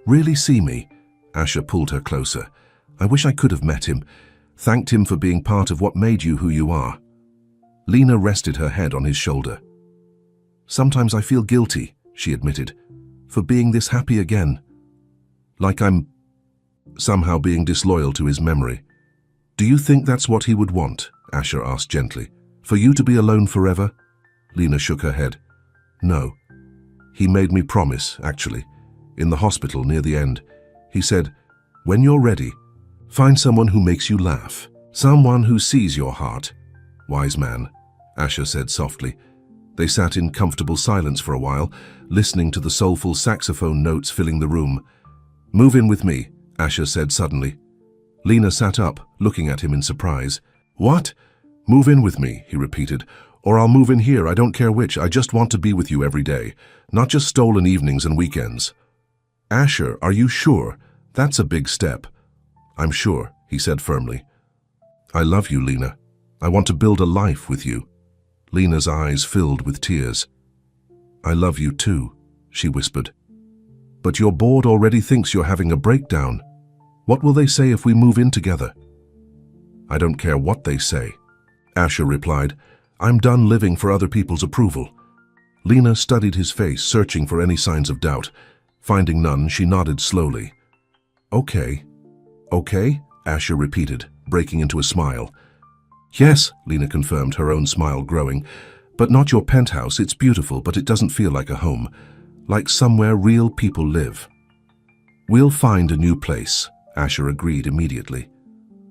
A: Really see me? Asher pulled her closer. I wish I could have met him, thanked him for being part of what made you who you are. Lena rested her head on his shoulder. Sometimes I feel guilty, she admitted, for being this happy again. Like I'm somehow being disloyal to his memory. Do you think that's what he would want? Asher asked gently. For you to be alone forever? Lena shook her head. No. He made me promise, actually, in the hospital near the end. He said, when you're ready, find someone who makes you laugh, someone who sees your heart. Wise man, Asher said softly. They sat in comfortable silence for a while, listening to the soulful saxophone notes filling the room. Move in with me, Asher said suddenly. Lena sat up, looking at him in surprise. What? Move in with me, he repeated. Or I'll move in here, I don't care which. I just want to be with you every day, not just stolen evenings and weekends. Asher, are you sure? That's a big step. I'm sure, he said firmly. I love you, Lena. I want to build a life with you. Lena's eyes filled with tears. I love you too, she whispered. But your board already thinks you're having a breakdown. What will they say if we move in together? I don't care what they say, Asher replied. I'm done living for other people's approval." Lena studied his face, searching for any signs of doubt. Finding none, she nodded slowly. "Okay. Okay?" Asher repeated, breaking into a smile. "Yes," Lena confirmed, her own smile growing. "But not your penthouse. It's beautiful, but it doesn't feel like a home. Like somewhere real people live." "We'll find a new place," Asher agreed immediately.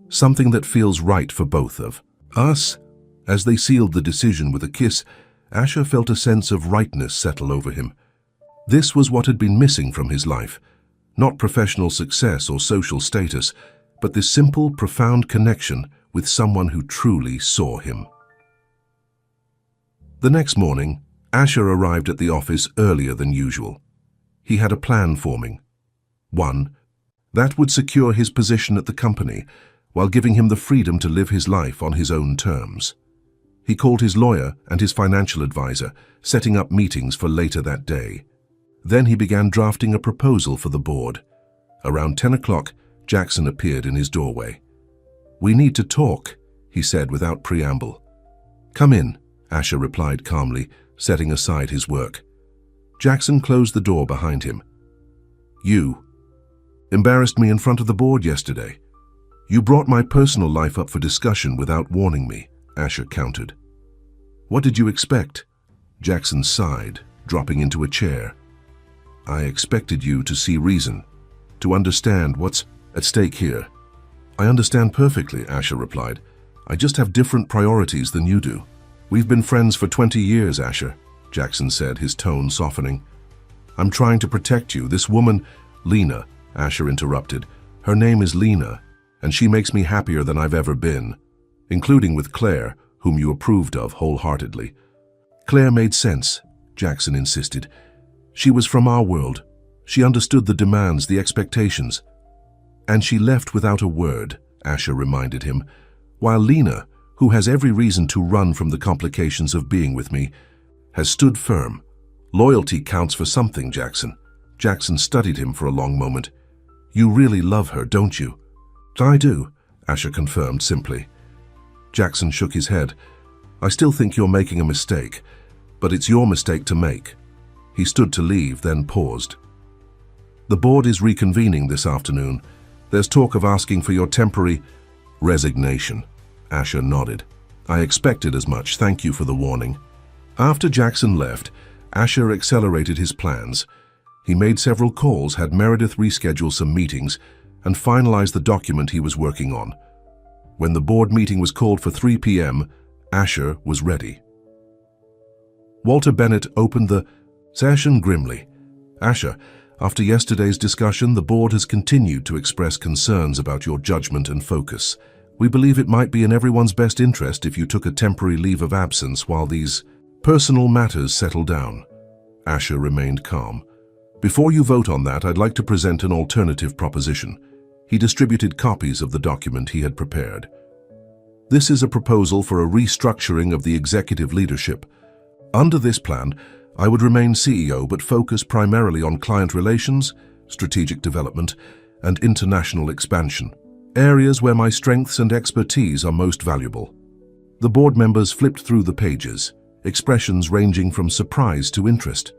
A: "Something that feels right for both of us." As they sealed the decision with a kiss, Asher felt a sense of rightness settle over him. This was what had been missing from his life. Not professional success or social status, but this simple, profound connection with someone who truly saw him. The next morning, Asher arrived at the office earlier than usual. He had a plan forming. One, that would secure his position at the company, while giving him the freedom to live his life on his own terms. He called his lawyer and his financial advisor, setting up meetings for later that day. Then he began drafting a proposal for the board. Around 10 o'clock, Jackson appeared in his doorway. "We need to talk," he said without preamble. "Come in," Asher replied calmly, setting aside his work. Jackson closed the door behind him. "You embarrassed me in front of the board yesterday. You brought my personal life up for discussion without warning me," Asher countered. "What did you expect?" Jackson sighed, dropping into a chair. "I expected you to see reason, to understand what's at stake here." "I understand perfectly," Asher replied. "I just have different priorities than you do." "We've been friends for 20 years, Asher," Jackson said, his tone softening. "I'm trying to protect you. This woman—" "Lena," Asher interrupted. "Her name is Lena, and she makes me happier than I've ever been, including with Claire, whom you approved of wholeheartedly." "Claire made sense," Jackson insisted. "She was from our world. She understood the demands, the expectations." "And she left without a word," Asher reminded him, "while Lena, who has every reason to run from the complications of being with me, has stood firm. Loyalty counts for something, Jackson." Jackson studied him for a long moment. "You really love her, don't you?" "I do," Asher confirmed simply. Jackson shook his head. "I still think you're making a mistake, but it's your mistake to make." He stood to leave, then paused. "The board is reconvening this afternoon. There's talk of asking for your temporary resignation." Asher nodded. "I expected as much. Thank you for the warning." After Jackson left, Asher accelerated his plans. He made several calls, had Meredith reschedule some meetings, and finalized the document he was working on. When the board meeting was called for 3 p.m., Asher was ready. Walter Bennett opened the session grimly. "Asher, after yesterday's discussion, the board has continued to express concerns about your judgment and focus. We believe it might be in everyone's best interest if you took a temporary leave of absence while these personal matters settle down." Asher remained calm. "Before you vote on that, I'd like to present an alternative proposition." He distributed copies of the document he had prepared. "This is a proposal for a restructuring of the executive leadership. Under this plan, I would remain CEO but focus primarily on client relations, strategic development, and international expansion, areas where my strengths and expertise are most valuable." The board members flipped through the pages, expressions ranging from surprise to interest.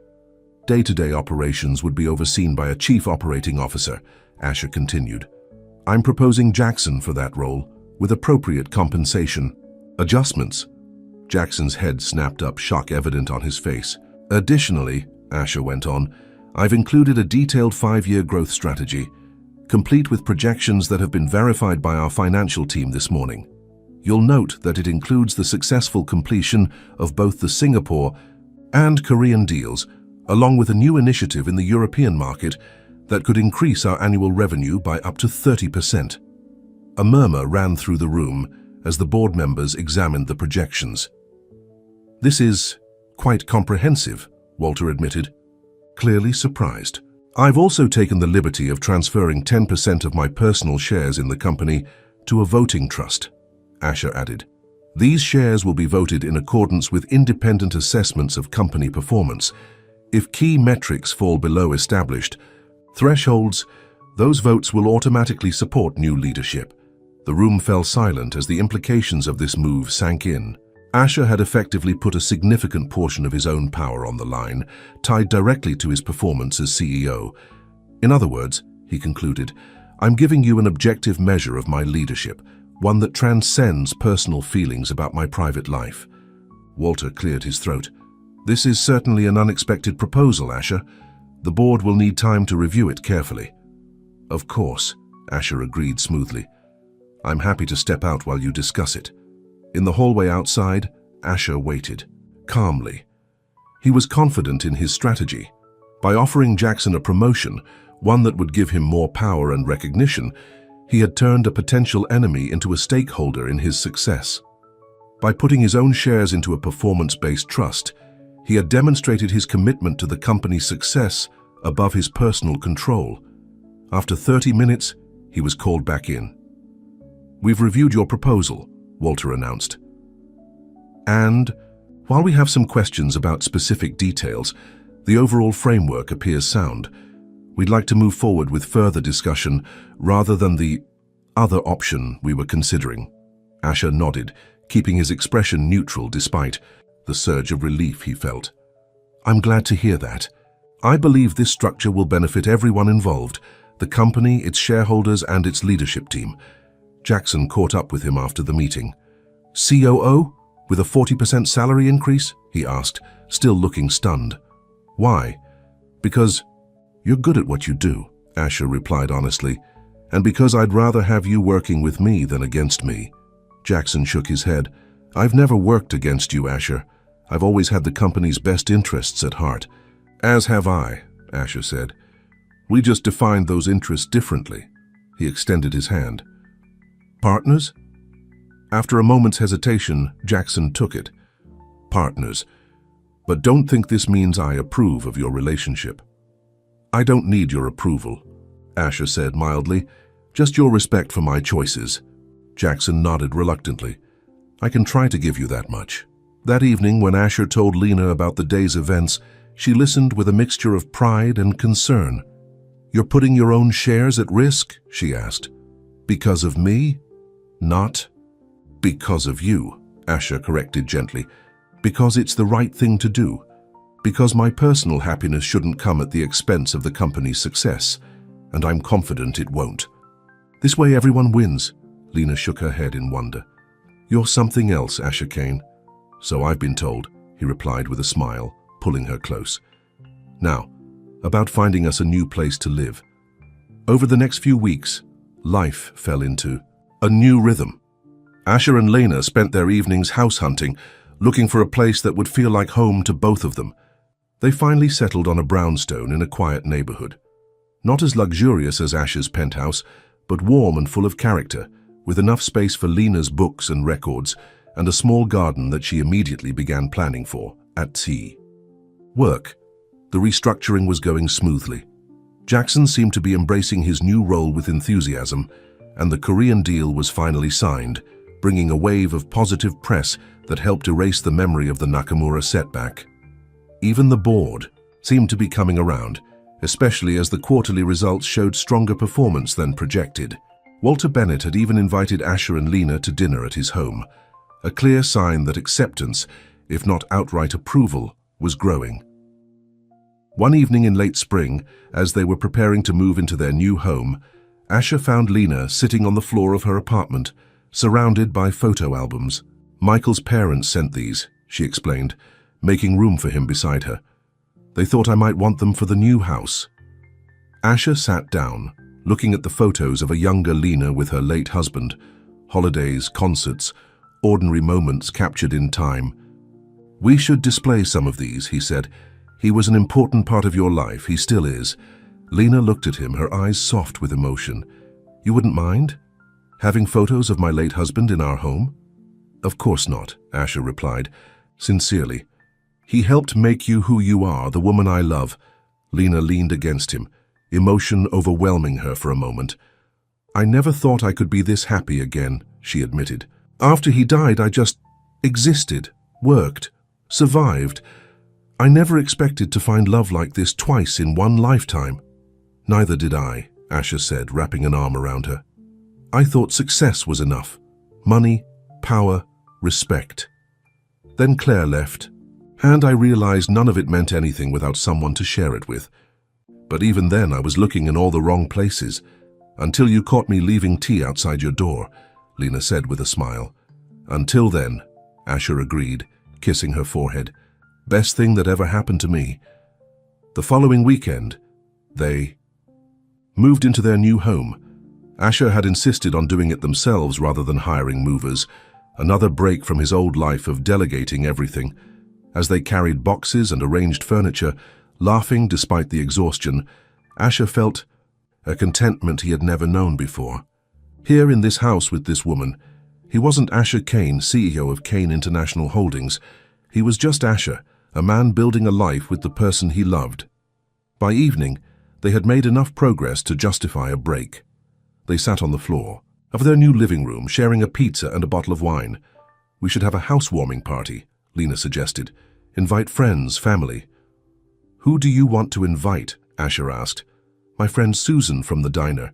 A: "Day-to-day operations would be overseen by a chief operating officer," Asher continued. "I'm proposing Jackson for that role, with appropriate compensation. Adjustments." Jackson's head snapped up, shock evident on his face. "Additionally," Asher went on, "I've included a detailed 5-year growth strategy, complete with projections that have been verified by our financial team this morning. You'll note that it includes the successful completion of both the Singapore and Korean deals, along with a new initiative in the European market that could increase our annual revenue by up to 30%. A murmur ran through the room as the board members examined the projections. "This is quite comprehensive," Walter admitted, clearly surprised. "I've also taken the liberty of transferring 10% of my personal shares in the company to a voting trust," Asher added. "These shares will be voted in accordance with independent assessments of company performance. If key metrics fall below established thresholds, those votes will automatically support new leadership." The room fell silent as the implications of this move sank in. Asher had effectively put a significant portion of his own power on the line, tied directly to his performance as CEO. In other words, he concluded, I'm giving you an objective measure of my leadership, one that transcends personal feelings about my private life. Walter cleared his throat. This is certainly an unexpected proposal, Asher. The board will need time to review it carefully. Of course, Asher agreed smoothly. I'm happy to step out while you discuss it. In the hallway outside, Asher waited, calmly. He was confident in his strategy. By offering Jackson a promotion, one that would give him more power and recognition, he had turned a potential enemy into a stakeholder in his success. By putting his own shares into a performance-based trust, he had demonstrated his commitment to the company's success above his personal control. After 30 minutes, he was called back in. We've reviewed your proposal, Walter announced. And, while we have some questions about specific details, the overall framework appears sound. We'd like to move forward with further discussion rather than the other option we were considering. Asher nodded, keeping his expression neutral despite the surge of relief he felt. I'm glad to hear that. I believe this structure will benefit everyone involved, the company, its shareholders, and its leadership team. Jackson caught up with him after the meeting. COO? With a 40% salary increase? He asked, still looking stunned. Why? Because you're good at what you do, Asher replied honestly, and because I'd rather have you working with me than against me. Jackson shook his head. I've never worked against you, Asher. I've always had the company's best interests at heart. As have I, Asher said. We just defined those interests differently. He extended his hand. Partners? After a moment's hesitation, Jackson took it. Partners. But don't think this means I approve of your relationship. I don't need your approval, Asher said mildly. Just your respect for my choices. Jackson nodded reluctantly. I can try to give you that much. That evening, when Asher told Lena about the day's events, she listened with a mixture of pride and concern. You're putting your own shares at risk? She asked. Because of me? Not because of you, Asher corrected gently. Because it's the right thing to do. Because my personal happiness shouldn't come at the expense of the company's success, and I'm confident it won't. This way everyone wins. Lena shook her head in wonder. You're something else, Asher Kane. So I've been told, he replied with a smile, pulling her close. Now, about finding us a new place to live. Over the next few weeks, life fell into a new rhythm. Asher and Lena spent their evenings house hunting, looking for a place that would feel like home to both of them. They finally settled on a brownstone in a quiet neighborhood. Not as luxurious as Asher's penthouse, but warm and full of character, with enough space for Lena's books and records, and a small garden that she immediately began planning for, at sea. Work. The restructuring was going smoothly. Jackson seemed to be embracing his new role with enthusiasm, and the Korean deal was finally signed, bringing a wave of positive press that helped erase the memory of the Nakamura setback. Even the board seemed to be coming around, especially as the quarterly results showed stronger performance than projected. Walter Bennett had even invited Asher and Lena to dinner at his home, a clear sign that acceptance, if not outright approval, was growing. One evening in late spring, as they were preparing to move into their new home, Asher found Lena sitting on the floor of her apartment, surrounded by photo albums. Michael's parents sent these, she explained, making room for him beside her. They thought I might want them for the new house. Asher sat down, looking at the photos of a younger Lena with her late husband, holidays, concerts, ordinary moments captured in time. We should display some of these, he said. He was an important part of your life, he still is. Lena looked at him, her eyes soft with emotion. You wouldn't mind having photos of my late husband in our home? Of course not, Asher replied, sincerely. He helped make you who you are, the woman I love. Lena leaned against him, emotion overwhelming her for a moment. I never thought I could be this happy again, she admitted. After he died, I just existed, worked, survived. I never expected to find love like this twice in one lifetime. Neither did I, Asher said, wrapping an arm around her. I thought success was enough. Money, power, respect. Then Claire left, and I realized none of it meant anything without someone to share it with. But even then I was looking in all the wrong places, until you caught me leaving tea outside your door, Lena said with a smile. Until then, Asher agreed, kissing her forehead. Best thing that ever happened to me. The following weekend, they moved into their new home. Asher had insisted on doing it themselves rather than hiring movers, another break from his old life of delegating everything. As they carried boxes and arranged furniture, laughing despite the exhaustion, Asher felt a contentment he had never known before. Here in this house with this woman, he wasn't Asher Kane, CEO of Kane International Holdings. He was just Asher, a man building a life with the person he loved. By evening, they had made enough progress to justify a break. They sat on the floor of their new living room, sharing a pizza and a bottle of wine. We should have a housewarming party, Lena suggested. Invite friends, family. Who do you want to invite? Asher asked. My friend Susan from the diner.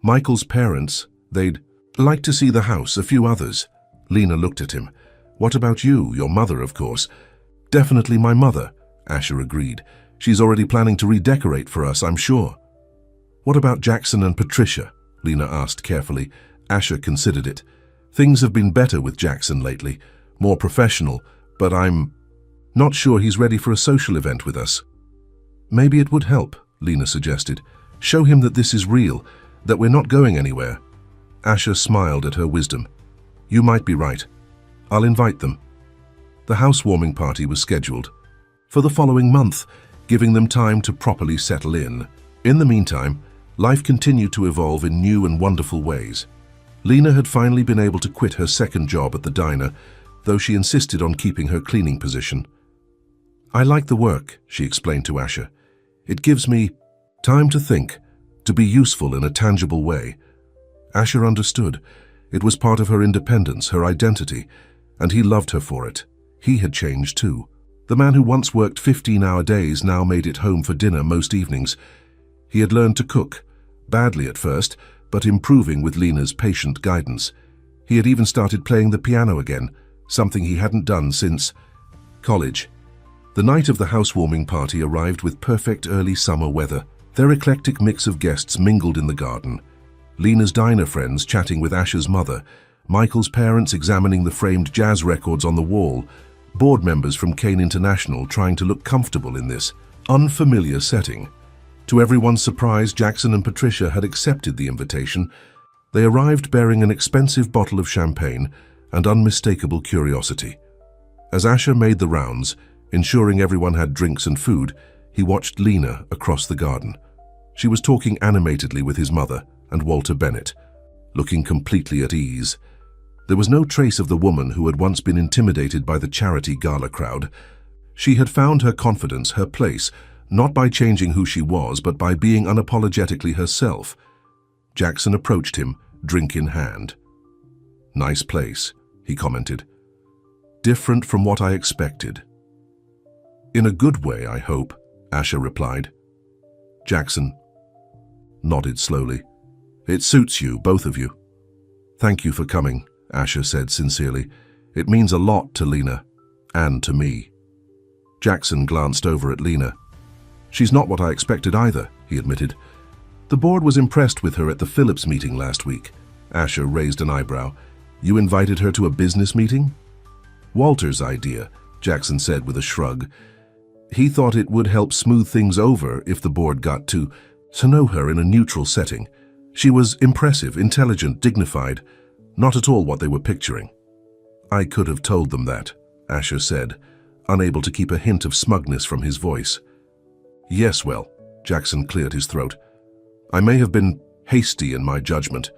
A: Michael's parents, they'd like to see the house, a few others. Lena looked at him. What about you? Your mother, of course. Definitely my mother, Asher agreed. She's already planning to redecorate for us, I'm sure. What about Jackson and Patricia? Lena asked carefully. Asher considered it. Things have been better with Jackson lately, more professional, but I'm not sure he's ready for a social event with us. Maybe it would help, Lena suggested. Show him that this is real, that we're not going anywhere. Asher smiled at her wisdom. You might be right. I'll invite them. The housewarming party was scheduled for the following month, giving them time to properly settle in. In the meantime, life continued to evolve in new and wonderful ways. Lena had finally been able to quit her second job at the diner, though she insisted on keeping her cleaning position. I like the work, she explained to Asher. It gives me time to think, to be useful in a tangible way. Asher understood. It was part of her independence, her identity, and he loved her for it. He had changed too. The man who once worked 15-hour days now made it home for dinner most evenings. He had learned to cook, badly at first, but improving with Lena's patient guidance. He had even started playing the piano again, something he hadn't done since college. The night of the housewarming party arrived with perfect early summer weather. Their eclectic mix of guests mingled in the garden. Lena's diner friends chatting with Asher's mother, Michael's parents examining the framed jazz records on the wall, board members from Kane International trying to look comfortable in this unfamiliar setting. To everyone's surprise, Jackson and Patricia had accepted the invitation. They arrived bearing an expensive bottle of champagne and unmistakable curiosity. As Asher made the rounds, ensuring everyone had drinks and food, he watched Lena across the garden. She was talking animatedly with his mother and Walter Bennett, looking completely at ease. There was no trace of the woman who had once been intimidated by the charity gala crowd. She had found her confidence, her place, not by changing who she was, but by being unapologetically herself. Jackson approached him, drink in hand. Nice place, he commented. Different from what I expected. In a good way, I hope, Asher replied. Jackson nodded slowly. It suits you, both of you. Thank you for coming, Asher said sincerely. It means a lot to Lena, and to me. Jackson glanced over at Lena. She's not what I expected either, he admitted. The board was impressed with her at the Phillips meeting last week. Asher raised an eyebrow. You invited her to a business meeting? Walter's idea, Jackson said with a shrug. He thought it would help smooth things over if the board got to know her in a neutral setting. She was impressive, intelligent, dignified, not at all what they were picturing. I could have told them that, Asher said, unable to keep a hint of smugness from his voice. Yes, well, Jackson cleared his throat. I may have been hasty in my judgment.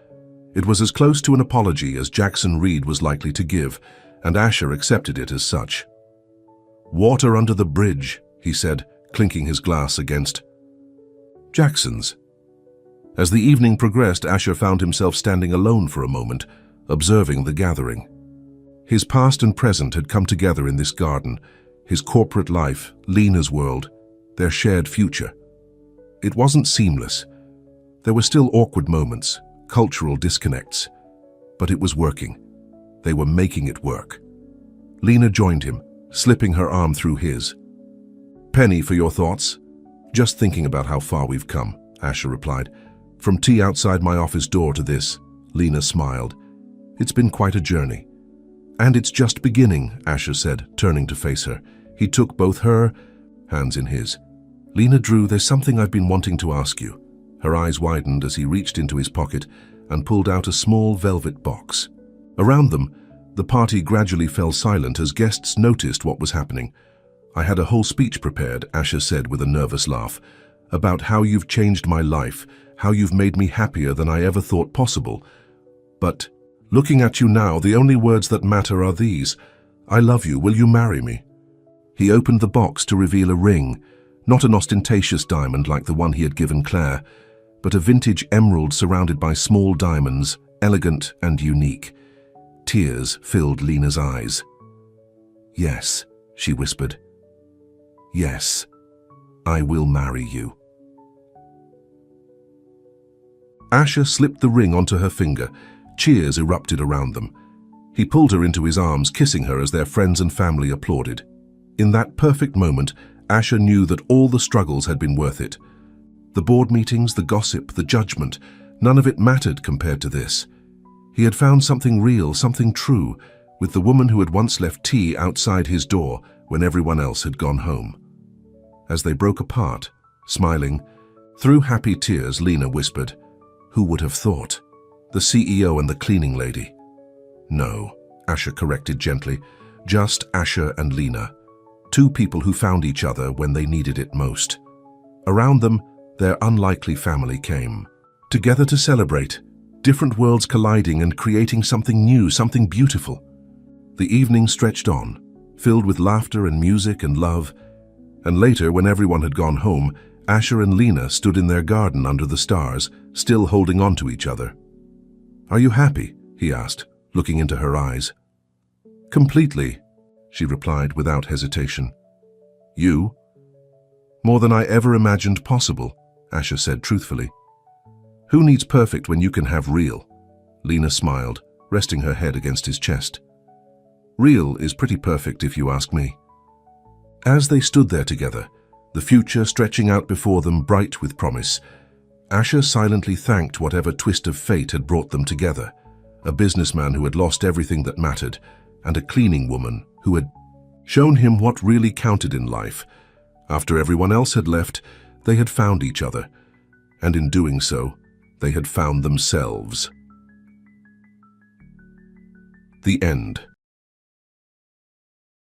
A: It was as close to an apology as Jackson Reed was likely to give, and Asher accepted it as such. Water under the bridge, he said, clinking his glass against Jackson's. As the evening progressed, Asher found himself standing alone for a moment, observing the gathering. His past and present had come together in this garden, his corporate life, Lena's world, their shared future. It wasn't seamless. There were still awkward moments, cultural disconnects, but it was working. They were making it work. Lena joined him, slipping her arm through his. "Penny, for your thoughts?" "Just thinking about how far we've come," Asher replied. "From tea outside my office door to this." Lena smiled. "It's been quite a journey." "And it's just beginning," Asher said, turning to face her. He took both her hands in his. "Lena Drew, there's something I've been wanting to ask you." Her eyes widened as he reached into his pocket and pulled out a small velvet box. Around them, the party gradually fell silent as guests noticed what was happening. "I had a whole speech prepared," Asher said with a nervous laugh, "about how you've changed my life, how you've made me happier than I ever thought possible. But looking at you now, the only words that matter are these: I love you, will you marry me?" He opened the box to reveal a ring, not an ostentatious diamond like the one he had given Claire, but a vintage emerald surrounded by small diamonds, elegant and unique. Tears filled Lena's eyes. "Yes," she whispered. "Yes, I will marry you." Asher slipped the ring onto her finger. Cheers erupted around them. He pulled her into his arms, kissing her as their friends and family applauded. In that perfect moment, Asher knew that all the struggles had been worth it. The board meetings, the gossip, the judgment, none of it mattered compared to this. He had found something real, something true, with the woman who had once left tea outside his door when everyone else had gone home. As they broke apart, smiling, through happy tears, Lena whispered, "Who would have thought? The CEO and the cleaning lady." "No," Asher corrected gently, "just Asher and Lena. Two people who found each other when they needed it most." Around them, their unlikely family came. Together to celebrate, different worlds colliding and creating something new, something beautiful. The evening stretched on, filled with laughter and music and love, and later, when everyone had gone home, Asher and Lena stood in their garden under the stars, still holding on to each other. "Are you happy?" he asked, looking into her eyes. "Completely," she replied without hesitation. "You?" "More than I ever imagined possible," Asher said truthfully. "Who needs perfect when you can have real?" Lena smiled, resting her head against his chest. "Real is pretty perfect if you ask me." As they stood there together, the future stretching out before them bright with promise, Asher silently thanked whatever twist of fate had brought them together, a businessman who had lost everything that mattered, and a cleaning woman who had shown him what really counted in life. After everyone else had left, they had found each other, and in doing so, they had found themselves. The end.